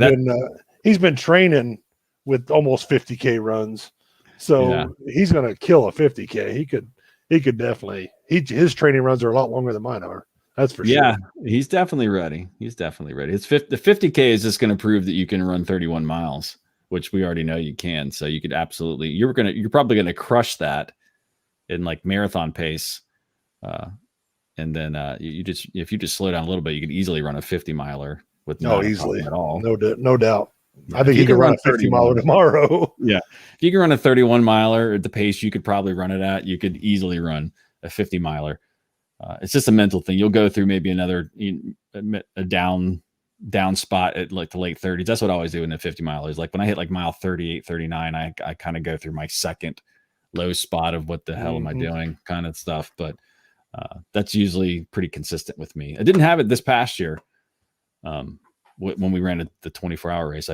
he's been training with almost 50K runs, so he's gonna kill a 50K. He could definitely. His training runs are a lot longer than mine are. That's for sure. Yeah, he's definitely ready. The 50K is just going to prove that you can run 31 miles, which we already know you can. So you could absolutely, you're probably going to crush that in like marathon pace. And then if you just slow down a little bit, you could easily run a 50 miler with no easily at all. No doubt. Yeah, I think he could run a 50 miler tomorrow. Yeah. If you can run a 31 miler at the pace you could probably run it at, you could easily run a 50 miler. It's just a mental thing. You'll go through maybe a down spot at like the late 30s. That's what I always do in the 50 milers. Like when I hit like mile 38, 39, I kind of go through my second low spot of what the hell am I doing kind of stuff. But that's usually pretty consistent with me. I didn't have it this past year. When we ran the 24-hour race,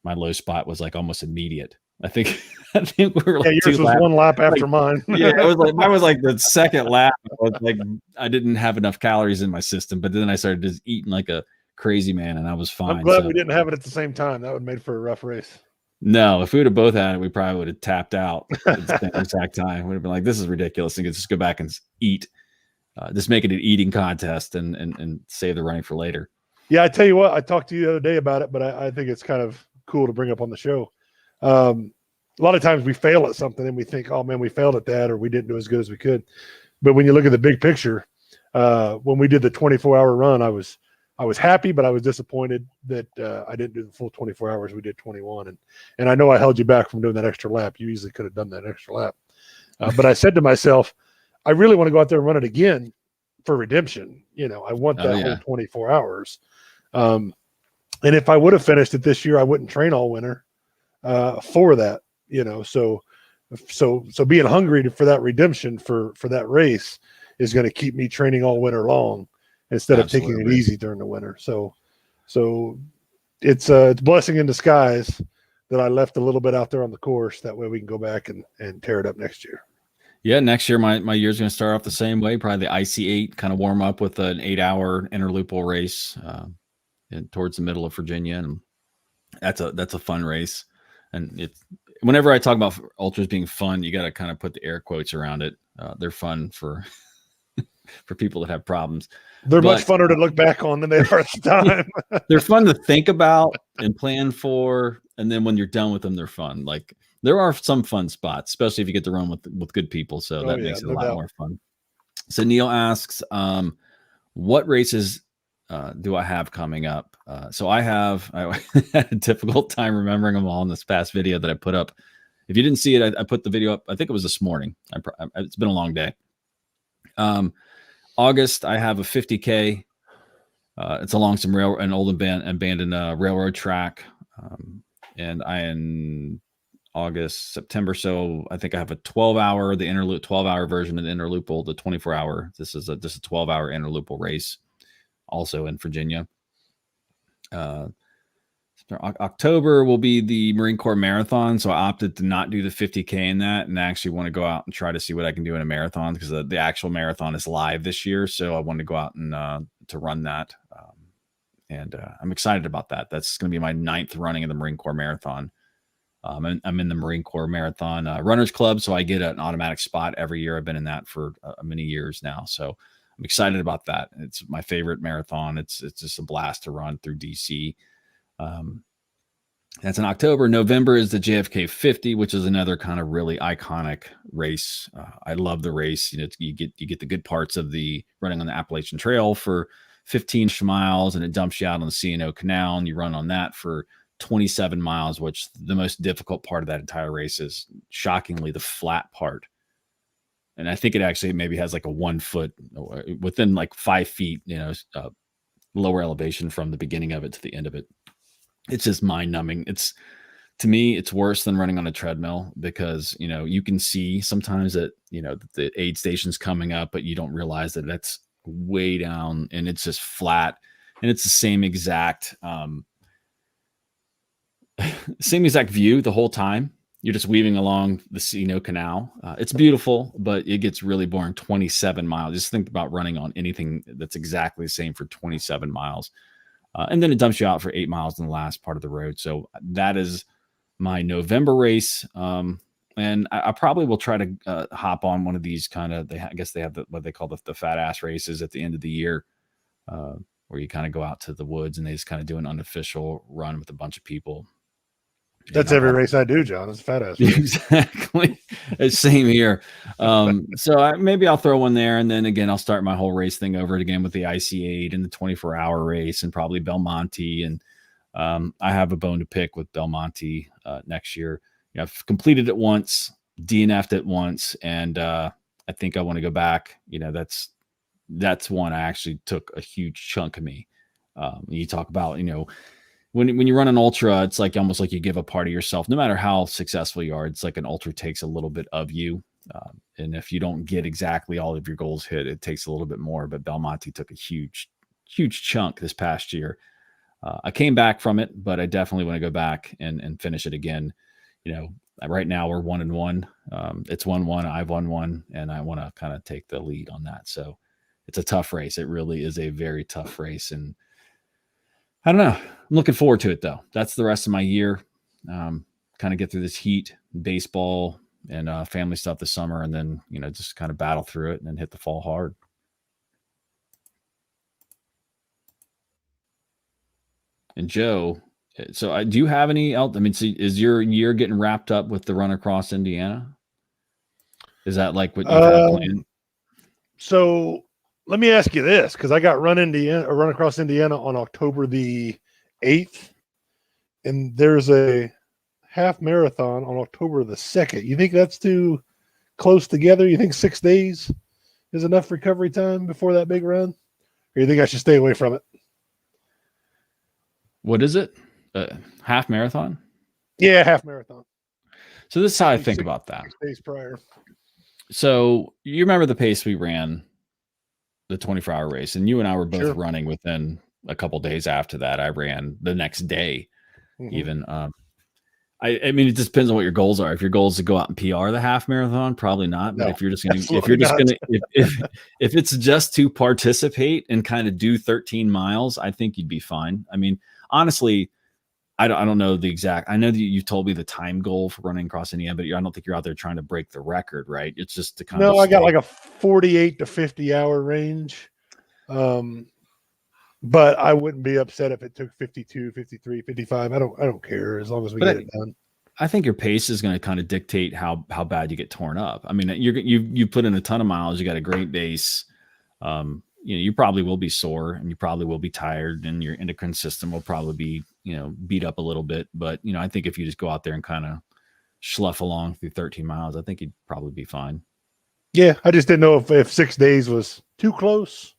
my low spot was like almost immediate. I think we were like yours was one lap after mine. Yeah, it was like mine was like the second lap. I was like I didn't have enough calories in my system, but then I started just eating like a crazy man, and I was fine. I'm glad we didn't have it at the same time. That would have made for a rough race. No, if we would have both had it, we probably would have tapped out at the same exact time. We'd have been like, "This is ridiculous," and just go back and eat. Just make it an eating contest and save the running for later. Yeah, I tell you what, I talked to you the other day about it, but I think it's kind of cool to bring up on the show. A lot of times we fail at something and we think, oh man, we failed at that, or we didn't do as good as we could. But when you look at the big picture, when we did the 24-hour run, I was happy, but I was disappointed that I didn't do the full 24 hours. We did 21. And I know I held you back from doing that extra lap. You easily could have done that extra lap. But I said to myself, I really want to go out there and run it again for redemption. I want that whole 24 hours. And if I would have finished it this year, I wouldn't train all winter for that. So being hungry for that redemption for that race is going to keep me training all winter long instead of taking it easy during the winter. So it's a blessing in disguise that I left a little bit out there on the course. That way we can go back and tear it up next year. Yeah, next year my year's going to start off the same way. Probably the IC8, kind of warm up with an 8-hour interlupal race and towards the middle of Virginia, and that's a fun race. And it's whenever I talk about ultras being fun, you got to kind of put the air quotes around it. They're fun for people that have problems. Much funner to look back on than they are at the time. They're fun to think about and plan for, and then when you're done with them, they're fun. Like there are some fun spots, especially if you get to run with good people. So that makes it a lot more fun. So Neil asks, what races do I have coming up? So I had a difficult time remembering them all in this past video that I put up. If you didn't see it, I put the video up. I think it was this morning. It's been a long day. August, I have a 50K. It's along some an old abandoned railroad track. And in August, September. So I think I have a 12-hour, the 12-hour version of the interlupal, the 24-hour. This is just a 12-hour interlupal race. also in Virginia. October will be the Marine Corps Marathon. So I opted to not do the 50K in that and actually want to go out and try to see what I can do in a marathon, because the actual marathon is live this year. So I wanted to go out and to run that. And I'm excited about that. That's going to be my 9th running of the Marine Corps Marathon. And I'm in the Marine Corps Marathon Runners Club, so I get an automatic spot every year. I've been in that for many years now. So I'm excited about that. It's my favorite marathon. It's just a blast to run through DC. That's in October. November is the JFK 50, which is another kind of really iconic race. I love the race. You get the good parts of the running on the Appalachian Trail for 15 miles, and it dumps you out on the C&O Canal, and you run on that for 27 miles, which the most difficult part of that entire race is shockingly the flat part. And I think it actually maybe has like a 1 foot within like 5 feet, lower elevation from the beginning of it to the end of it. It's just mind numbing. To me, it's worse than running on a treadmill, because, you can see sometimes that, the aid station's coming up, but you don't realize that that's way down and it's just flat. And it's the same exact view the whole time. You're just weaving along the C&O Canal. It's beautiful, but it gets really boring. 27 miles. Just think about running on anything that's exactly the same for 27 miles. And then it dumps you out for 8 miles in the last part of the road. So that is my November race. And I probably will try to hop on one of these kind of, I guess they have what they call the fat ass races at the end of the year, where you kind of go out to the woods and they just kind of do an unofficial run with a bunch of people. That's every race I do, John. It's fat ass race. Exactly. Same here. So maybe I'll throw one there, and then again, I'll start my whole race thing over again with the IC8 and the 24-hour race and probably Belmonte. And I have a bone to pick with Belmonte next year. I've completed it once, DNF'd it once, and I think I want to go back. That's one I actually took a huge chunk of me. You talk about, when you run an ultra, it's like almost like you give a part of yourself. No matter how successful you are, it's like an ultra takes a little bit of you. And if you don't get exactly all of your goals hit, it takes a little bit more. But Belmonte took a huge chunk this past year. I came back from it, but I definitely want to go back and finish it again. Right now we're 1-1. It's 1-1. I've won one, and I want to kind of take the lead on that. So it's a tough race. It really is a very tough race. And I don't know. I'm looking forward to it, though. That's the rest of my year. Kind of get through this heat, baseball, and family stuff this summer, and then, just kind of battle through it and then hit the fall hard. And Joe, so do you have any else? I mean, so is your year getting wrapped up with the run across Indiana? Is that like what you had planned? So let me ask you this, because I got run across Indiana on October the 8th, and there's a half marathon on October the 2nd. You think that's too close together? You think 6 days is enough recovery time before that big run? Or you think I should stay away from it? What is it? Half marathon? Yeah, half marathon. So this is how I think about that. 6 days prior. So you remember the pace we ran the 24-hour race, and you and I were both running within a couple days after that. I ran the next day, even. I mean, it just depends on what your goals are. If your goal is to go out and PR the half marathon, probably not. But if it's just to participate and kind of do 13 miles, I think you'd be fine. I mean, honestly, I don't know the exact. I know that you told me the time goal for running across Indiana, but I don't think you're out there trying to break the record, right? It's just to kind of. No, I got like a 48 to 50 hour range. But I wouldn't be upset if it took 52, 53, 55. I don't care, as long as we get it done. I think your pace is going to kind of dictate how bad you get torn up. I mean, you put in a ton of miles. You got a great base. You probably will be sore, and you probably will be tired, and your endocrine system will probably be, beat up a little bit. But, I think if you just go out there and kind of slough along through 13 miles, I think you'd probably be fine. Yeah. I just didn't know if 6 days was too close.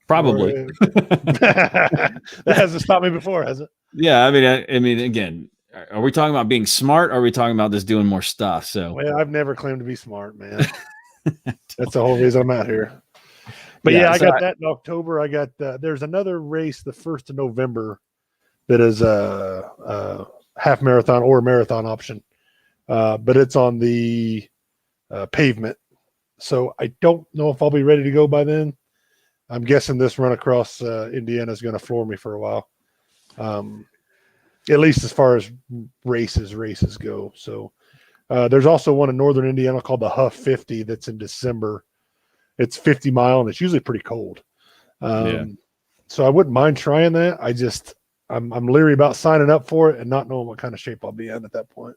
Probably. That hasn't stopped me before, has it? Yeah. I mean, again, are we talking about being smart, or are we talking about just doing more stuff? So, well, I've never claimed to be smart, man. That's the whole reason I'm out here. But Yeah, yeah, I so got that in October. I got there's another race the 1st of November that is a half marathon or a marathon option, but it's on the pavement. So I don't know if I'll be ready to go by then. I'm guessing this run across Indiana is going to floor me for a while, at least as far as races go. So there's also one in northern Indiana called the Huff 50 that's in December. It's 50 mile and it's usually pretty cold. yeah. So I wouldn't mind trying that. I'm leery about signing up for it and not knowing what kind of shape I'll be in at that point.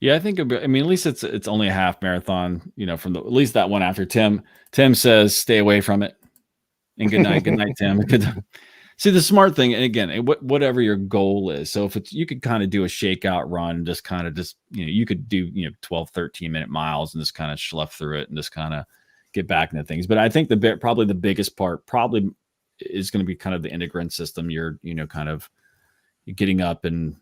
Yeah, I think. I mean, at least it's only a half marathon. From at least that one after Tim. Tim says, "Stay away from it." And good night, Tim. See, the smart thing, and again, whatever your goal is. So if you could kind of do a shakeout run, you could do 12, 13-minute miles and just kind of slough through it and just kind of get back into things. But I think probably the biggest part is going to be kind of the endocrine system. You're kind of getting up and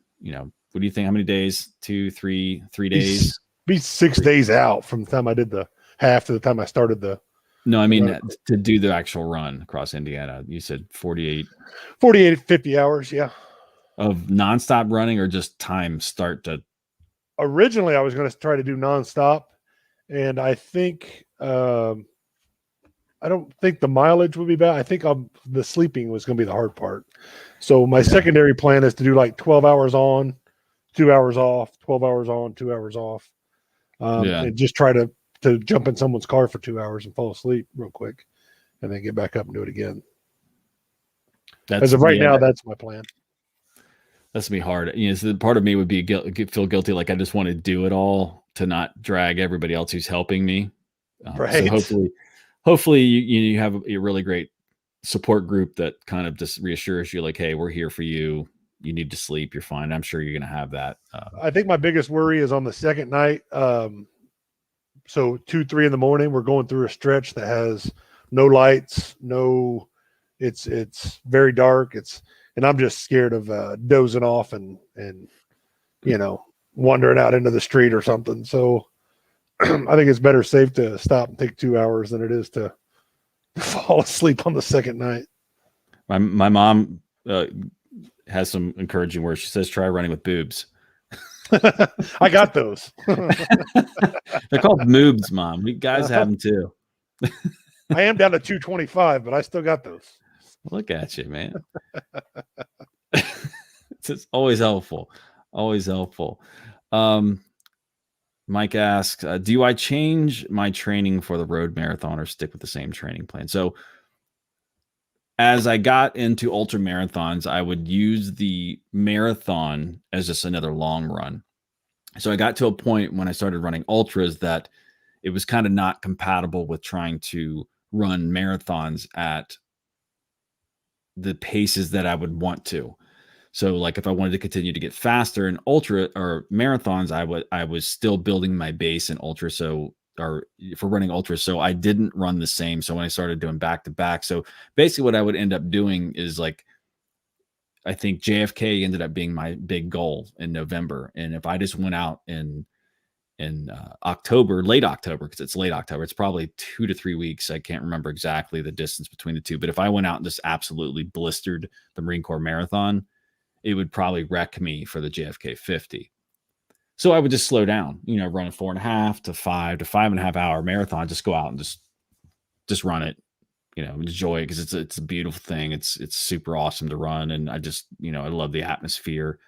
what do you think? How many days? 2, 3 days? Be 6 days out from the time I did the half to the time I started the. No, I mean to do the actual run across Indiana. You said 48, 50 hours. Yeah. Of nonstop running or just time start to. Originally, I was going to try to do nonstop, and I think I don't think the mileage would be bad. I think the sleeping was going to be the hard part. So my secondary plan is to do like 12 hours on, 2 hours off, 12 hours on, 2 hours off, and just try to jump in someone's car for 2 hours and fall asleep real quick and then get back up and do it again. As of right now, that's my plan. That's gonna be hard. So part of me would be feel guilty. Like I just want to do it all to not drag everybody else who's helping me. Right. So hopefully you have a really great support group that kind of just reassures you like, hey, we're here for you. You need to sleep. You're fine. I'm sure you're going to have that. I think my biggest worry is on the second night. So 2, 3 in the morning, we're going through a stretch that has no lights, it's very dark. And I'm just scared of dozing off and wandering out into the street or something. So I think it's better safe to stop and take 2 hours than it is to fall asleep on the second night. My mom has some encouraging words. She says, try running with boobs. I got those. They're called moobs, Mom. We guys have them too. I am down to 225, but I still got those. Look at you, man. It's always helpful. Always helpful. Mike asks, do I change my training for the road marathon or stick with the same training plan? So as I got into ultra marathons, I would use the marathon as just another long run. So I got to a point when I started running ultras that it was kind of not compatible with trying to run marathons at the paces that I would want to. So like if I wanted to continue to get faster in ultra or marathons, I was still building my base in ultra. So or for running ultra. So I didn't run the same. So when I started doing back to back, so basically what I would end up doing is like, I think JFK ended up being my big goal in November. And if I just went out in October, late October, because it's late October, it's probably 2 to 3 weeks. I can't remember exactly the distance between the two, but if I went out and just absolutely blistered the Marine Corps Marathon, it would probably wreck me for the JFK 50. So I would just slow down, run a 4.5 to 5 to 5.5 hour marathon. Just go out and just run it, enjoy it because it's a beautiful thing. It's super awesome to run, and I just I love the atmosphere.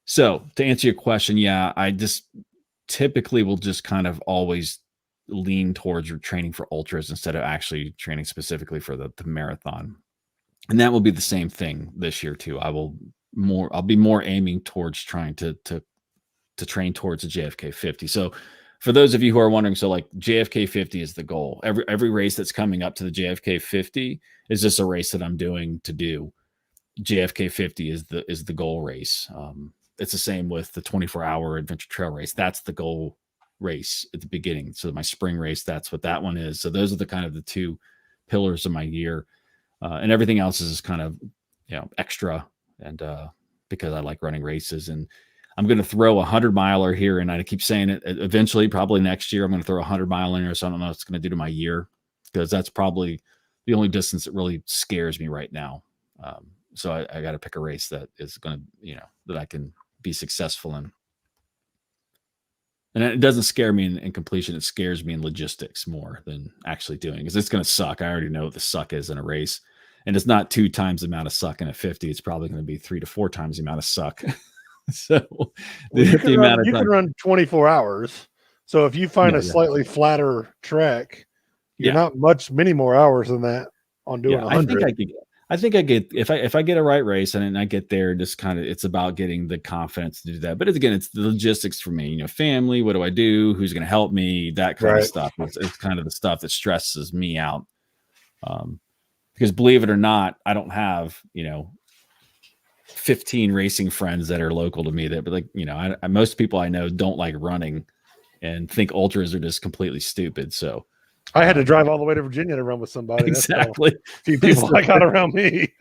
So to answer your question, yeah, I just typically will just kind of always lean towards your training for ultras instead of actually training specifically for the marathon, and that will be the same thing this year too. I'll be more aiming towards trying to train towards the JFK 50. So for those of you who are wondering, so like JFK 50 is the goal. Every race that's coming up to the JFK 50 is just a race that I'm doing to do. JFK 50 is the goal race. It's the same with the 24-hour adventure trail race. That's the goal race at the beginning. So my spring race, that's what that one is. So those are the kind of the two pillars of my year. And everything else is just kind of, extra. And because I like running races, and I'm going to throw 100-miler here. And I keep saying it eventually, probably next year, I'm going to throw 100-mile in here. So I don't know what it's going to do to my year. because that's probably the only distance that really scares me right now. So I got to pick a race that is going to, that I can be successful in. And it doesn't scare me in completion. It scares me in logistics more than actually doing, because it's going to suck. I already know what the suck is in a race. And it's not 2 times the amount of suck in a 50. It's probably going to be 3 to 4 times the amount of suck. So you can run 24 hours. So if you find a slightly flatter track, you're not many more hours than that on doing 100. I think I get, if I get a right race and I get there, just kind of, it's about getting the confidence to do that. But again, it's the logistics for me, family, what do I do? Who's going to help me? That kind of stuff. It's kind of the stuff that stresses me out. Because believe it or not, I don't have, 15 racing friends that are local to me that, but most people I know don't like running and think ultras are just completely stupid. So I had to drive all the way to Virginia to run with somebody. Exactly. That's a few people I got around me.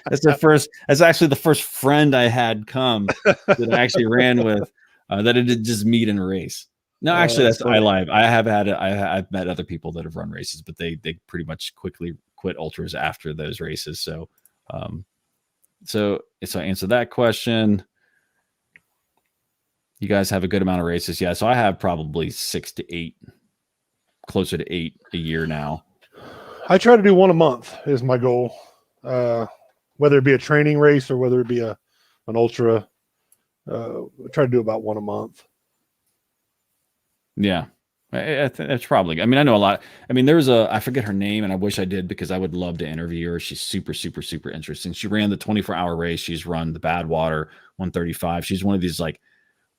That's actually the first friend I had come that I actually ran with, that I did just meet in a race. No, actually I lied. I've met other people that have run races, but they pretty much quickly quit ultras after those races. So, so I answered that question. You guys have a good amount of races. Yeah. So I have probably 6 to 8, closer to 8 a year now. I try to do 1 a month is my goal. Whether it be a training race or whether it be an ultra, I try to do about 1 a month. Yeah. I think that's probably, I know a lot. There's I forget her name, and I wish I did, because I would love to interview her. She's super, super, super interesting. She ran the 24-hour race. She's run the Badwater 135. She's one of these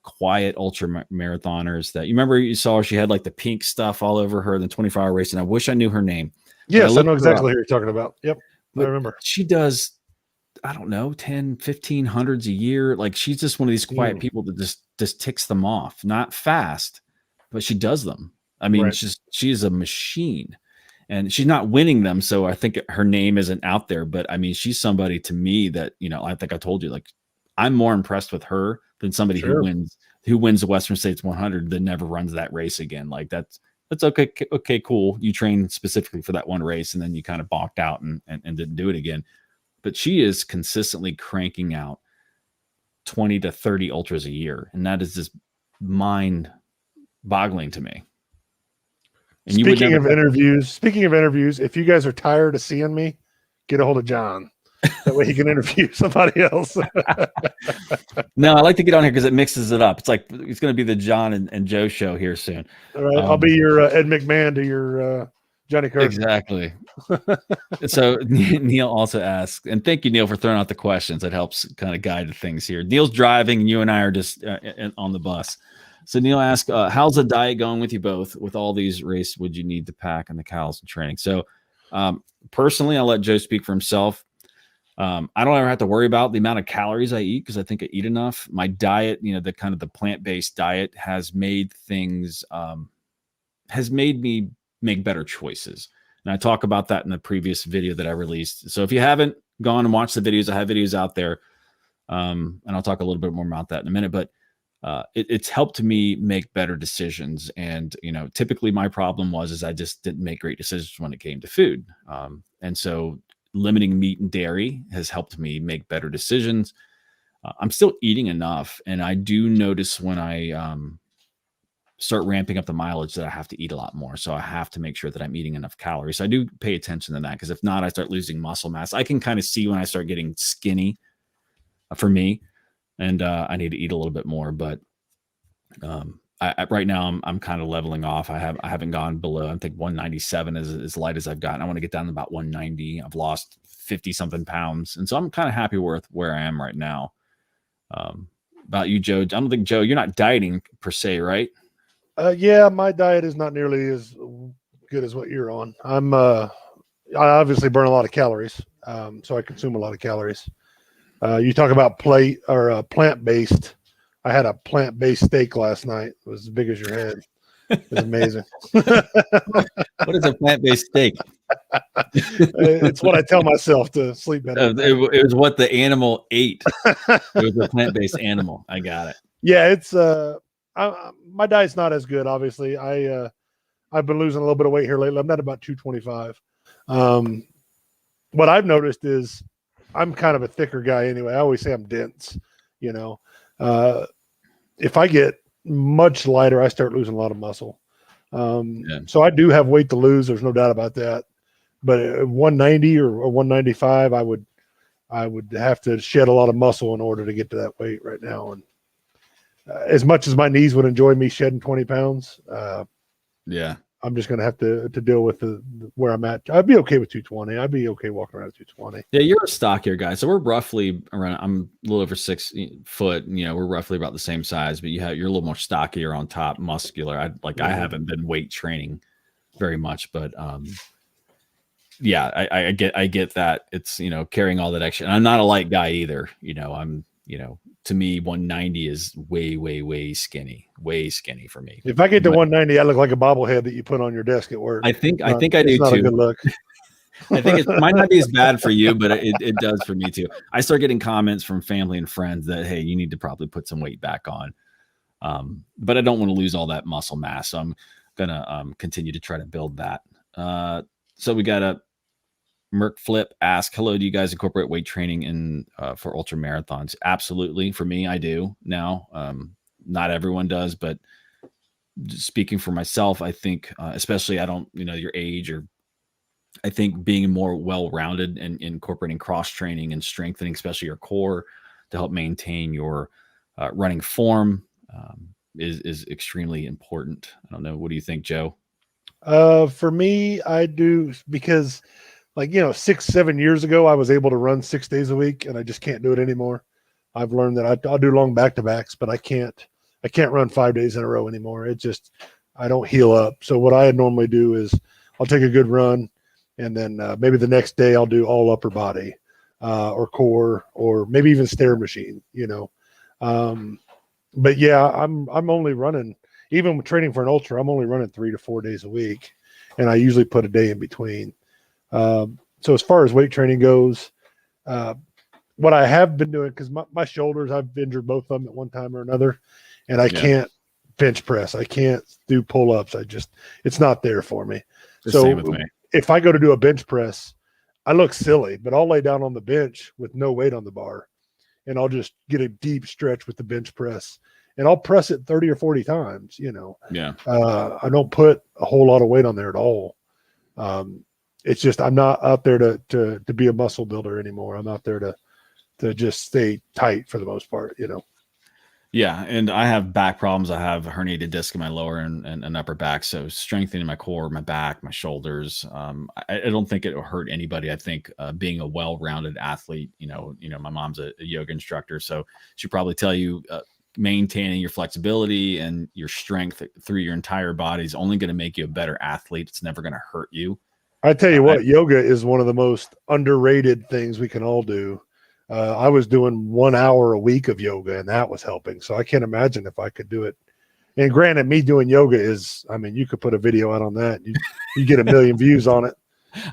quiet ultra marathoners that, you remember, you saw her, she had the pink stuff all over her, the 24-hour race. And I wish I knew her name. Yes, I know exactly who you're talking about. Yep. I remember. She does, I don't know, 10, 1500s a year. She's just one of these quiet people that just ticks them off. Not fast, but she does them. She's a machine, and she's not winning them. So I think her name isn't out there, but she's somebody to me that, I think I told you, I'm more impressed with her than somebody who wins the Western States 100 that never runs that race again. That's okay. Okay, cool. You trained specifically for that one race, and then you kind of balked out and didn't do it again. But she is consistently cranking out 20 to 30 ultras a year. And that is just mind boggling to me. And speaking of interviews, if you guys are tired of seeing me, get a hold of John. That way he can interview somebody else. No, I like to get on here because it mixes it up. It's it's going to be the John and Joe show here soon. All right, I'll be your Ed McMahon to your Johnny Kirk. Exactly. So Neil also asks, and thank you, Neil, for throwing out the questions. That helps kind of guide things here. Neil's driving, and you and I are just on the bus. So Neil asks, how's the diet going with you both? With all these races, would you need to pack and the cows and training? So personally, I'll let Joe speak for himself. I don't ever have to worry about the amount of calories I eat, because I think I eat enough. My diet, the kind of the plant-based diet has made things, has made me make better choices. And I talk about that in the previous video that I released. So if you haven't gone and watched the videos, I have videos out there. And I'll talk a little bit more about that in a minute, but it's helped me make better decisions. And, typically my problem is I just didn't make great decisions when it came to food. And so limiting meat and dairy has helped me make better decisions. I'm still eating enough. And I do notice when I start ramping up the mileage that I have to eat a lot more. So I have to make sure that I'm eating enough calories. So I do pay attention to that, because if not, I start losing muscle mass. I can kind of see when I start getting skinny for me, and I need to eat a little bit more. But right now I'm kind of leveling off. I haven't gone below, I think 197 is as light as I've gotten. I want to get down to about 190. I've lost 50 something pounds. And so I'm kind of happy with where I am right now. About you, Joe, I don't think, Joe, you're not dieting per se, right? Yeah, my diet is not nearly as good as what you're on. I obviously burn a lot of calories. So I consume a lot of calories. You talk about plant-based. I had a plant-based steak last night. It was as big as your head. It was amazing. What is a plant-based steak? It's what I tell myself to sleep better. It was what the animal ate. It was a plant-based animal. I got it. Yeah, it's my diet's not as good. Obviously, I've been losing a little bit of weight here lately. I'm at about 225. What I've noticed is I'm kind of a thicker guy anyway. I always say I'm dense, you know. If I get much lighter, I start losing a lot of muscle. So I do have weight to lose. There's no doubt about that. But at 190 or 195, I would have to shed a lot of muscle in order to get to that weight right now. And as much as my knees would enjoy me shedding 20 pounds, I'm just going to have to deal with where I'm at. I'd be okay with 220. I'd be okay walking around at 220. Yeah, you're a stockier guy. So we're roughly around, I'm a little over 6 foot. You know, we're roughly about the same size, but you're a little more stockier on top, muscular. I haven't been weight training very much, but yeah, I get that. It's, you know, carrying all that extra. And I'm not a light guy either. You know, to me, 190 is way skinny for me. If I get to 190, I look like a bobblehead that you put on your desk at work. I think I do too. It's not a good look. I think it might not be as bad for you, but it does for me too. I start getting comments from family and friends that, hey, you need to probably put some weight back on. But I don't want to lose all that muscle mass. So I'm gonna continue to try to build that. So we got a Merc Flip ask, hello, do you guys incorporate weight training in for ultra marathons? Absolutely. For me, I do now. Not everyone does, but speaking for myself, I think, especially I don't, you know, your age, or I think being more well-rounded and incorporating cross training and strengthening, especially your core, to help maintain your running form is extremely important. I don't know. What do you think, Joe? For me, I do, because, like, you know, 6-7 years ago, I was able to run 6 days a week, and I just can't do it anymore. I've learned that I'll do long back-to-backs, but I can't run 5 days in a row anymore. It just, I don't heal up. So what I normally do is I'll take a good run, and then maybe the next day I'll do all upper body or core, or maybe even stair machine, you know. But yeah, I'm only running, even with training for an ultra, I'm only running 3 to 4 days a week, and I usually put a day in between. So as far as weight training goes, what I have been doing, because my shoulders, I've injured both of them at one time or another, and I can't bench press. I can't do pull-ups. It's not there for me. Same with me. If I go to do a bench press, I look silly, but I'll lay down on the bench with no weight on the bar, and I'll just get a deep stretch with the bench press, and I'll press it 30 or 40 times, you know. Yeah. I don't put a whole lot of weight on there at all. It's just, I'm not out there to be a muscle builder anymore. I'm out there to just stay tight for the most part, you know. Yeah, and I have back problems. I have a herniated disc in my lower and upper back. So strengthening my core, my back, my shoulders. I don't think it will hurt anybody. I think being a well-rounded athlete, you know, my mom's a yoga instructor, so she'll probably tell you maintaining your flexibility and your strength through your entire body is only going to make you a better athlete. It's never going to hurt you. I tell you what, yoga is one of the most underrated things we can all do. I was doing 1 hour a week of yoga, and that was helping. So I can't imagine if I could do it. And granted, me doing yoga is, I mean, you could put a video out on that. You get 1 million views on it.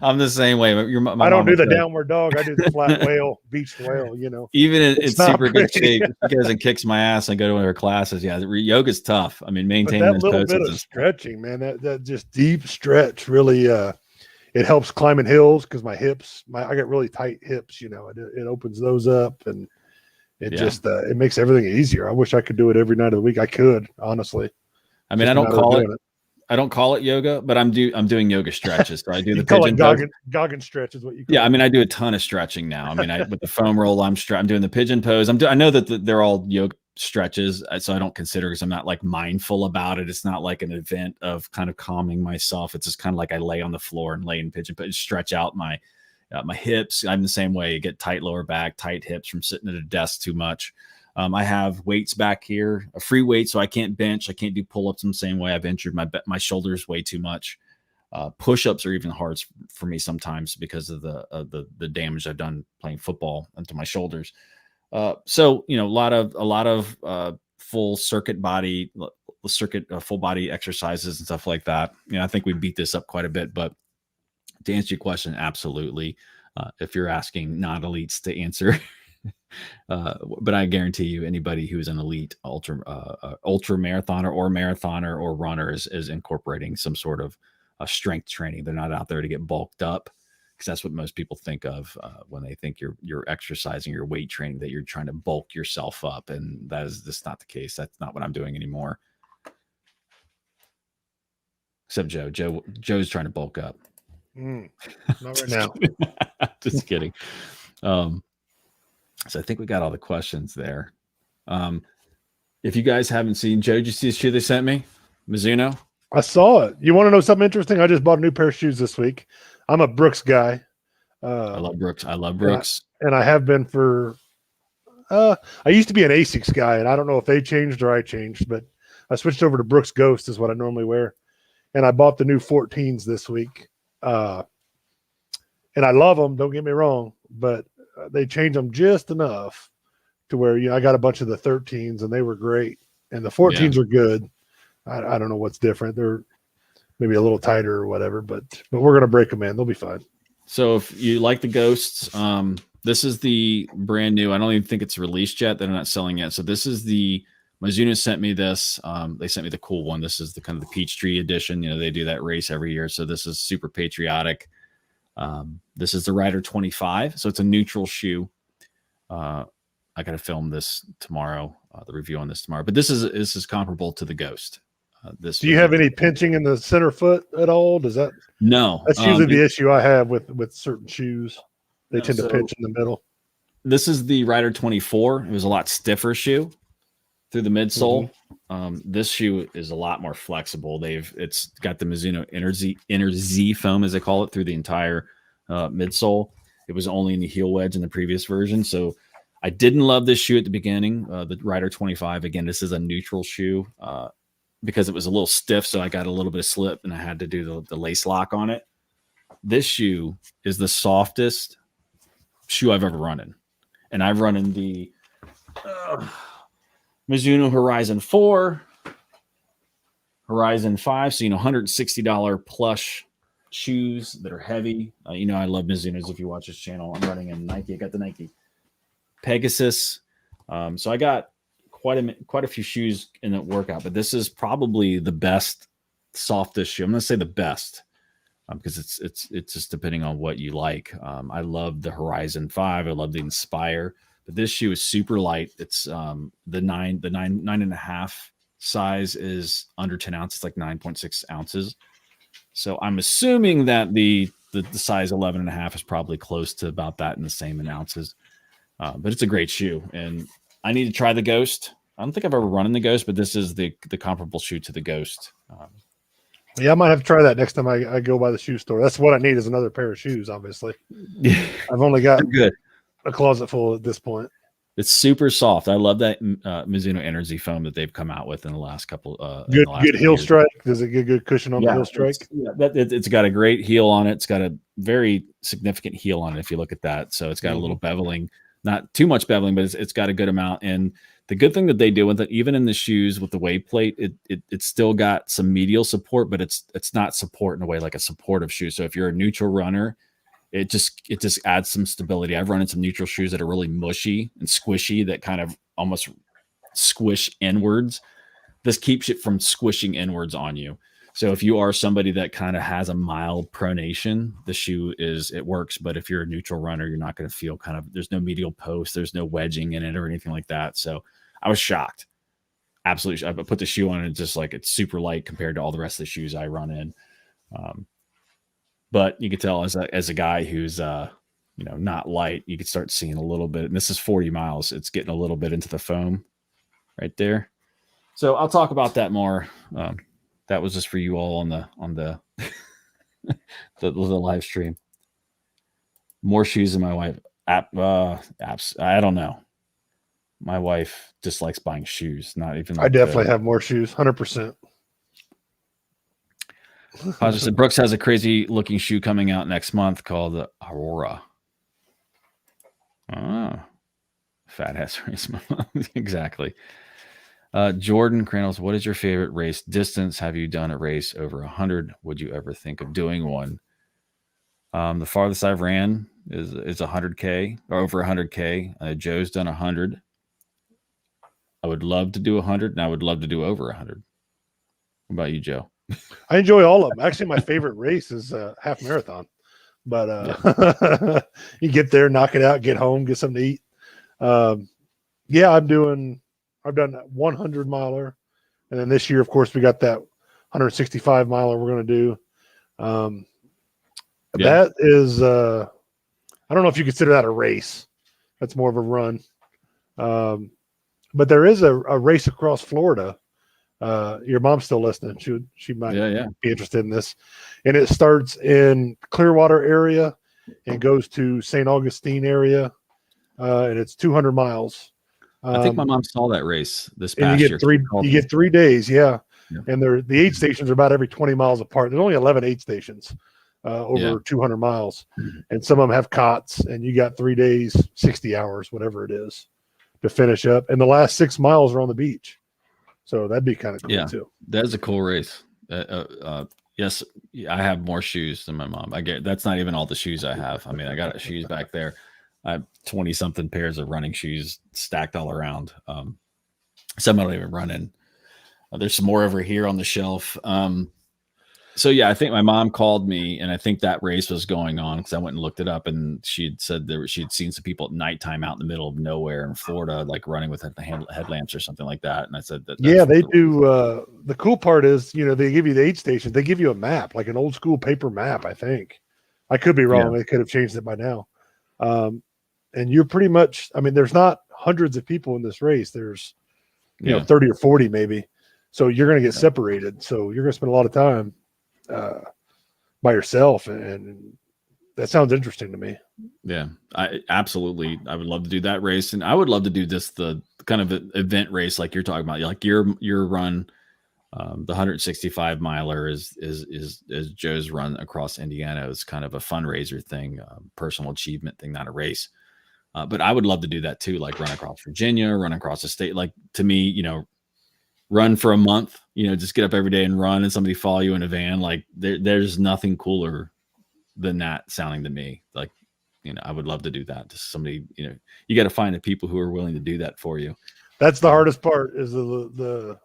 I'm the same way. I don't do the downward dog. I do the flat whale, beached whale, you know. Even in super good shape, she goes and kicks my ass. I go to one of her classes. Yeah, yoga's tough. I mean, maintaining that little bit of stretching, man, that just deep stretch really it helps climbing hills, because my hips, I get really tight hips, you know. It opens those up, and it just it makes everything easier. I wish I could do it every night of the week. I could, honestly. I mean, I don't call it yoga, but I'm doing yoga stretches. So I do the pigeon pose. Goggin stretch is what you call it. I mean, I do a ton of stretching now. I mean, with the foam roll, I'm doing the pigeon pose. I know that they're all yoga stretches, so I don't consider, because I'm not like mindful about it. It's not like an event of kind of calming myself. It's just kind of like I lay on the floor and lay in pigeon pose, stretch out my hips. I'm the same way. You get tight lower back, tight hips from sitting at a desk too much. I have weights back here, a free weight, so I can't bench. I can't do pull-ups in the same way. I've injured my shoulders way too much. Push-ups are even hard for me sometimes because of the damage I've done playing football into my shoulders. So, you know, a lot of full body exercises and stuff like that. You know, I think we beat this up quite a bit, but to answer your question, absolutely. If you're asking non-elites to answer But I guarantee you, anybody who's an elite ultra marathoner or marathoner or runner is incorporating some sort of strength training. They're not out there to get bulked up, because that's what most people think of when they think you're exercising, your weight training, that you're trying to bulk yourself up, and that is just not the case. That's not what I'm doing anymore. Except Joe. Joe's trying to bulk up. Not right now. Just kidding. So I think we got all the questions there. If you guys haven't seen, Joe, did you see the shoe they sent me? Mizuno? I saw it. You want to know something interesting? I just bought a new pair of shoes this week. I'm a Brooks guy. I love Brooks. I love Brooks. And I have been for, I used to be an ASICS guy, and I don't know if they changed or I changed, but I switched over to Brooks Ghost is what I normally wear. And I bought the new 14s this week. And I love them, don't get me wrong, but they changed them just enough to where, I got a bunch of the 13s and they were great. And the 14s are good. I don't know what's different. They're maybe a little tighter or whatever, but we're going to break them in. They'll be fine. So if you like the Ghosts, this is the brand new. I don't even think it's released yet. They're not selling yet. So this is the Mizuno sent me this. They sent me the cool one. This is the kind of the Peachtree edition. They do that race every year. So this is super patriotic. This is the Rider 25. So it's a neutral shoe. I got to film this tomorrow, the review on this tomorrow, but this is comparable to the Ghost. Do you have any pinching in the center foot at all? No, that's usually the issue I have with certain shoes. They tend to pinch in the middle. This is the Rider 24. It was a lot stiffer shoe through the midsole. This shoe is a lot more flexible. It's got the Mizuno inner Z foam, as they call it, through the entire midsole. It was only in the heel wedge in the previous version. So I didn't love this shoe at the beginning. The Rider 25, again, this is a neutral shoe because it was a little stiff. So I got a little bit of slip and I had to do the lace lock on it. This shoe is the softest shoe I've ever run in. And I've run in the Mizuno Horizon 4, Horizon 5. So, $160 plush shoes that are heavy. I love Mizunos. If you watch this channel, I'm running in Nike. I got the Nike Pegasus. So I got quite a few shoes in the workout, but this is probably the best, softest shoe. I'm going to say the best because it's just depending on what you like. I love the Horizon 5. I love the Inspire, but this shoe is super light. It's the 9.5 size is under 10 ounces, like 9.6 ounces. So I'm assuming that the size 11.5 is probably close to about that in the same in ounces. But it's a great shoe, and I need to try the Ghost. I don't think I've ever run in the Ghost, but this is the comparable shoe to the Ghost. Yeah, I might have to try that next time I go by the shoe store. That's what I need is another pair of shoes, obviously. Yeah. I've only got a closet full at this point. It's super soft. I love that Mizuno Energy foam that they've come out with in the last couple. Good heel strike. Does it get good cushion on the heel strike? It's got a great heel on it. It's got a very significant heel on it if you look at that. So it's got a little beveling. Not too much beveling, but it's got a good amount. And the good thing that they do with it, even in the shoes with the wave plate, it's still got some medial support, but it's not support in a way like a supportive shoe. So if you're a neutral runner, it just adds some stability. I've run in some neutral shoes that are really mushy and squishy that kind of almost squish inwards. This keeps it from squishing inwards on you. So if you are somebody that kind of has a mild pronation, the shoe it works. But if you're a neutral runner, you're not going to feel there's no medial post, there's no wedging in it or anything like that. So I was shocked. Absolutely. I put the shoe on and it's super light compared to all the rest of the shoes I run in. But you could tell as a guy who's, not light, you could start seeing a little bit, and this is 40 miles. It's getting a little bit into the foam right there. So I'll talk about that more. That was just for you all on the the live stream. More shoes than my wife. Apps. I don't know. My wife dislikes buying shoes. Not even. I definitely have more shoes. 100%. I just said Brooks has a crazy looking shoe coming out next month called the Aurora. Fat ass race. Exactly. Jordan Crandall's, what is your favorite race distance? Have you done a race over 100? Would you ever think of doing one? The farthest I've ran is 100K or over 100K. Joe's done 100. I would love to do 100, and I would love to do over 100. What about you, Joe? I enjoy all of them. Actually, my favorite race is half marathon. But Yeah. you get there, knock it out, get home, get something to eat. Yeah, I've done 100 miler, and then this year, of course, we got that 165 miler we're going to do. That is, I don't know if you consider that a race. That's more of a run. But there is a race across Florida. Your mom's still listening. She might be interested in this. And it starts in Clearwater area and goes to St. Augustine area. And it's 200 miles. I think my mom saw that race this past year. You get 3 days. Yeah. And the aid stations are about every 20 miles apart. There's only 11 aid stations over 200 miles. And some of them have cots, and you got 3 days, 60 hours, whatever it is, to finish up. And the last 6 miles are on the beach. So that'd be kind of cool too. That is a cool race. Yes, I have more shoes than my mom. That's not even all the shoes I have. I mean, I got shoes back there. I have 20 something pairs of running shoes stacked all around. Some I don't even run in. There's some more over here on the shelf. So yeah, I think my mom called me, and I think that race was going on because I went and looked it up, and she'd said she'd seen some people at nighttime out in the middle of nowhere in Florida, like running with headlamps or something like that. And I said that. Yeah, they do. The cool part is, they give you the aid station. They give you a map, like an old school paper map. I think I could be wrong. They could have changed it by now. And you're pretty much. I mean, there's not hundreds of people in this race. There's 30 or 40 maybe. So you're going to get separated. So you're going to spend a lot of time by yourself, and that sounds interesting to me. Yeah, I would love to do that race, and I would love to do the kind of event race like you're talking about, like your run. The 165 miler is Joe's run across Indiana is kind of a fundraiser thing, personal achievement thing, not a race. But I would love to do that too, like run across Virginia, run across the state. Like, to me, run for a month, just get up every day and run, and somebody follow you in a van. Like, there's nothing cooler than that sounding to me. Like, I would love to do that. Just somebody, you got to find the people who are willing to do that for you. That's the hardest part, is the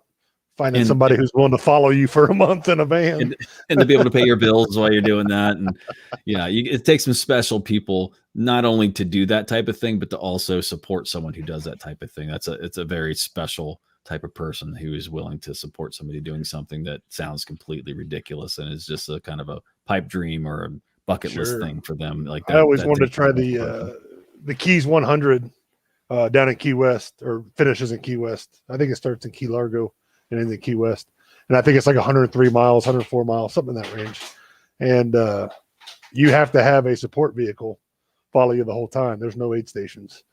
finding somebody who's willing to follow you for a month in a van and to be able to pay your bills while you're doing that. And it takes some special people, not only to do that type of thing, but to also support someone who does that type of thing. It's a very special type of person who is willing to support somebody doing something that sounds completely ridiculous and is just a kind of a pipe dream or a bucket list thing for them. Like that, I always wanted to try the Keys 100 down in Key West, or finishes in Key West. I think it starts in Key Largo and in the Key West. And I think it's like 103 miles, 104 miles, something in that range. And you have to have a support vehicle follow you the whole time. There's no aid stations.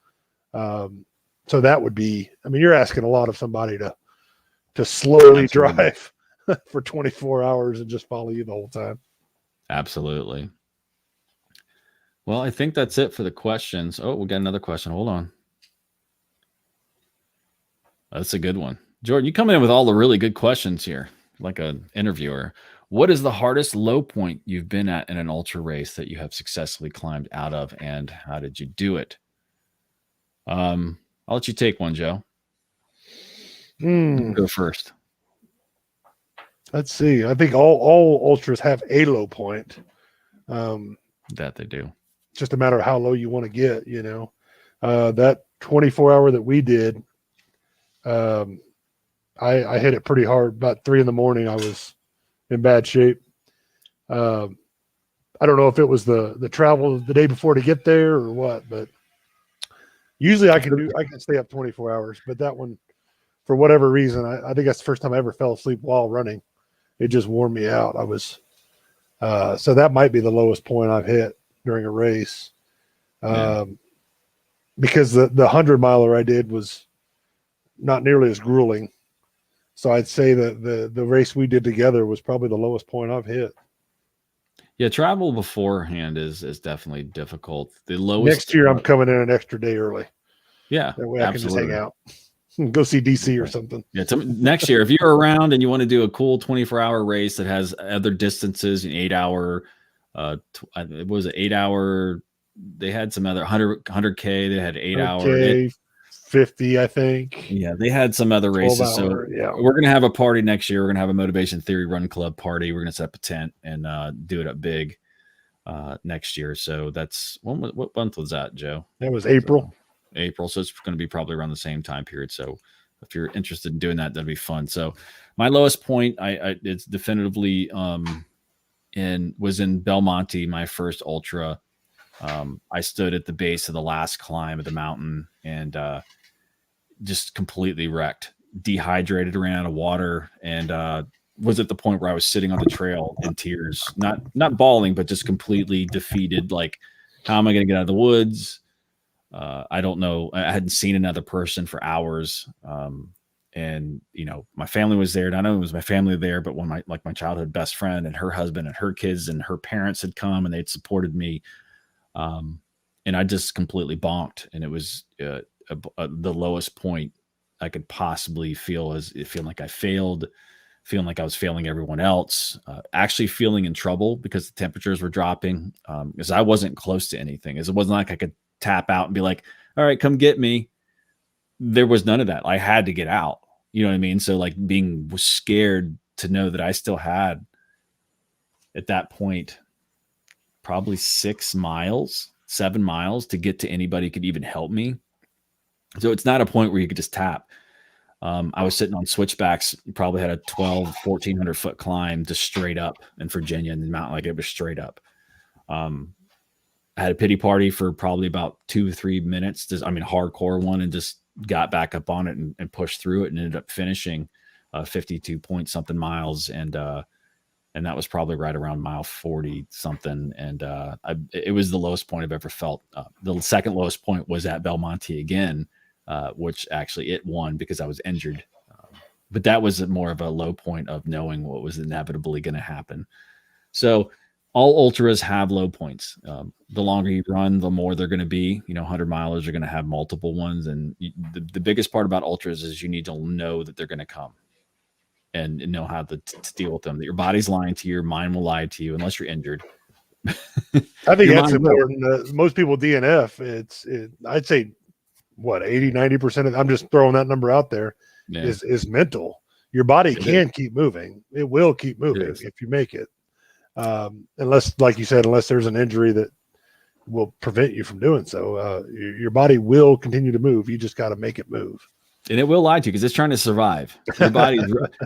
So that would be, you're asking a lot of somebody to slowly drive for 24 hours and just follow you the whole time. Absolutely. Well, I think that's it for the questions. Oh, we got another question. Hold on. That's a good one. Jordan, you come in with all the really good questions here, like an interviewer. What is the hardest low point you've been at in an ultra race that you have successfully climbed out of, and how did you do it? I'll let you take one, Joe. Go first. Let's see. I think all ultras have a low point. That they do. Just a matter of how low you want to get, that 24-hour that we did, I hit it pretty hard. About 3 a.m, I was in bad shape. I don't know if it was the travel the day before to get there or what, but usually I can stay up 24 hours, but that one, for whatever reason, I think that's the first time I ever fell asleep while running. It just wore me out. I was, so that might be the lowest point I've hit during a race. Because the 100 miler I did was not nearly as grueling. So I'd say that the race we did together was probably the lowest point I've hit. Yeah, travel beforehand is definitely difficult. The lowest. Next year, I'm coming in an extra day early. Yeah, that way I can just hang out, go see DC or something. Yeah, next year, if you're around and you want to do a cool 24-hour race that has other distances, an 8-hour, it was an 8-hour they had some other 100K. They had 8-hour. Okay, 50, I think. Yeah, they had some other races. So yeah, we're gonna have a party next year. We're gonna have a Motivation Theory Run Club party. We're gonna set up a tent and do it up big next year. So that's what month was that, Joe? That was April. April. So it's going to be probably around the same time period. So if you're interested in doing that, that'd be fun. So my lowest point, it's definitively was in Belmonte, my first ultra. I stood at the base of the last climb of the mountain and just completely wrecked, dehydrated, ran out of water, and was at the point where I was sitting on the trail in tears, not bawling, but just completely defeated. Like, how am I going to get out of the woods? I don't know. I hadn't seen another person for hours. And my family was there. Not only was my family there, but when my childhood best friend and her husband and her kids and her parents had come and they'd supported me. And I just completely bonked, and it was the lowest point I could possibly feel, as feeling like I failed, feeling like I was failing everyone else, actually feeling in trouble because the temperatures were dropping, because I wasn't close to anything. It wasn't like I could tap out and be like, all right, come get me. There was none of that. I had to get out. You know what I mean? So like being scared to know that I still had at that point probably 7 miles to get to anybody who could even help me. So it's not a point where you could just tap. I was sitting on switchbacks, probably had a 1,400 foot climb just straight up in Virginia in the mountain. Like, it was straight up. I had a pity party for probably about 2 or 3 minutes. Hardcore one, and just got back up on it and pushed through it and ended up finishing 52 point something miles. And that was probably right around mile 40 something. And it was the lowest point I've ever felt. The second lowest point was at Belmonte again, which actually it won because I was injured. But that was more of a low point of knowing what was inevitably going to happen. So all ultras have low points. The longer you run, the more they're going to be. 100 milers are going to have multiple ones. And the biggest part about ultras is you need to know that they're going to come and know how to deal with them. That your body's lying to you, your mind will lie to you unless you're injured. I think that's important. Most people DNF. I'd say 80-90% of, I'm just throwing that number out there, is mental. Your body can keep moving. It will keep moving if you make it. Unless, like you said, unless there's an injury that will prevent you from doing so. Your body will continue to move. You just got to make it move. And it will lie to you because it's trying to survive. Your body,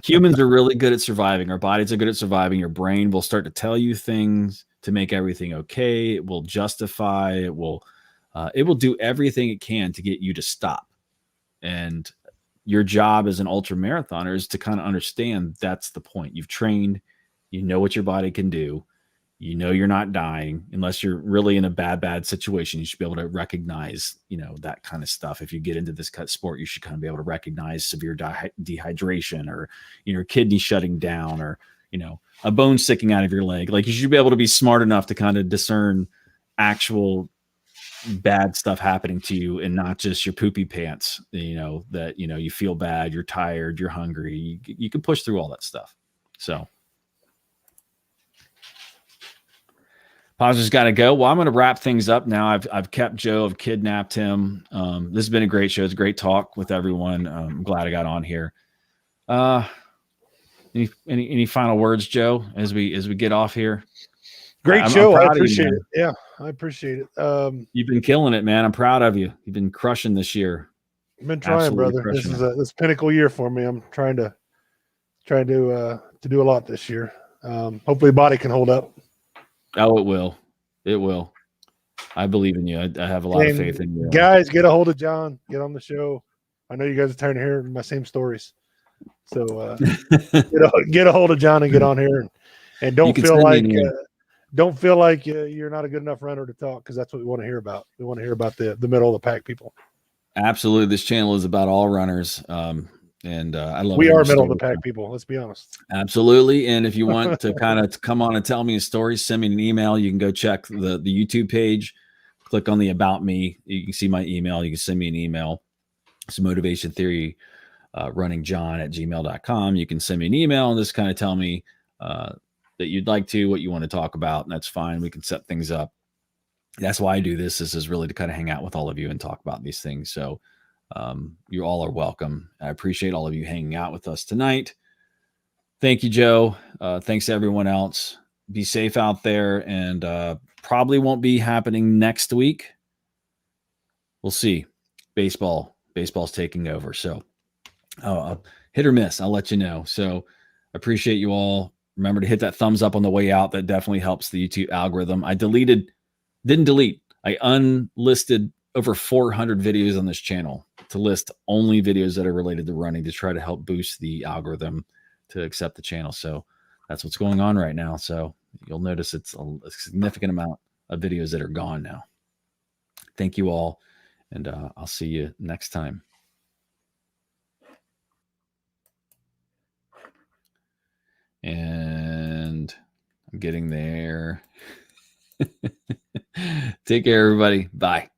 humans are really good at surviving. Our bodies are good at surviving. Your brain will start to tell you things to make everything okay. It will justify. It will do everything it can to get you to stop. And your job as an ultra marathoner is to kind of understand that's the point. You've trained. You know what your body can do. You're not dying unless you're really in a bad situation. You should be able to recognize, that kind of stuff. If you get into this sport, you should kind of be able to recognize severe dehydration or, kidney shutting down or, a bone sticking out of your leg. Like, you should be able to be smart enough to kind of discern actual bad stuff happening to you and not just your poopy pants, that, you feel bad, you're tired, you're hungry. You can push through all that stuff. So. Paz's got to go. Well, I'm going to wrap things up now. I've kept Joe. I've kidnapped him. This has been a great show. It's a great talk with everyone. I'm glad I got on here. Any final words, Joe, as we get off here? Great show. I appreciate it. Yeah, I appreciate it. You've been killing it, man. I'm proud of you. You've been crushing this year. I've been trying, absolutely, brother. This is this pinnacle year for me. I'm trying to do a lot this year. Hopefully, body can hold up. Oh, it will. It will. I believe in you. I have a lot of faith in you. Guys, get a hold of John. Get on the show. I know you guys are tired of hearing my same stories. So get a hold of John and get on here. And don't feel like you're not a good enough runner to talk, because that's what we want to hear about. We want to hear about the middle of the pack people. Absolutely. This channel is about all runners. And I love. We are middle of the pack people. Let's be honest. Absolutely. And if you want to kind of come on and tell me a story, send me an email. You can go check the YouTube page, click on the About Me. You can see my email. You can send me an email. It's Motivation Theory Running John at gmail.com. You can send me an email and just kind of tell me that you'd like to, what you want to talk about. And that's fine. We can set things up. that's why I do this. This is really to kind of hang out with all of you and talk about these things. So you all are welcome. I appreciate all of you hanging out with us tonight. Thank you, Joe. Thanks to everyone else. Be safe out there, and probably won't be happening next week. We'll see. Baseball's taking over. So hit or miss, I'll let you know. So appreciate you all. Remember to hit that thumbs up on the way out. That definitely helps the YouTube algorithm. I unlisted over 400 videos on this channel to list only videos that are related to running to try to help boost the algorithm to accept the channel. So that's what's going on right now. So you'll notice it's a significant amount of videos that are gone now. Thank you all, and I'll see you next time. And I'm getting there. Take care, everybody. Bye.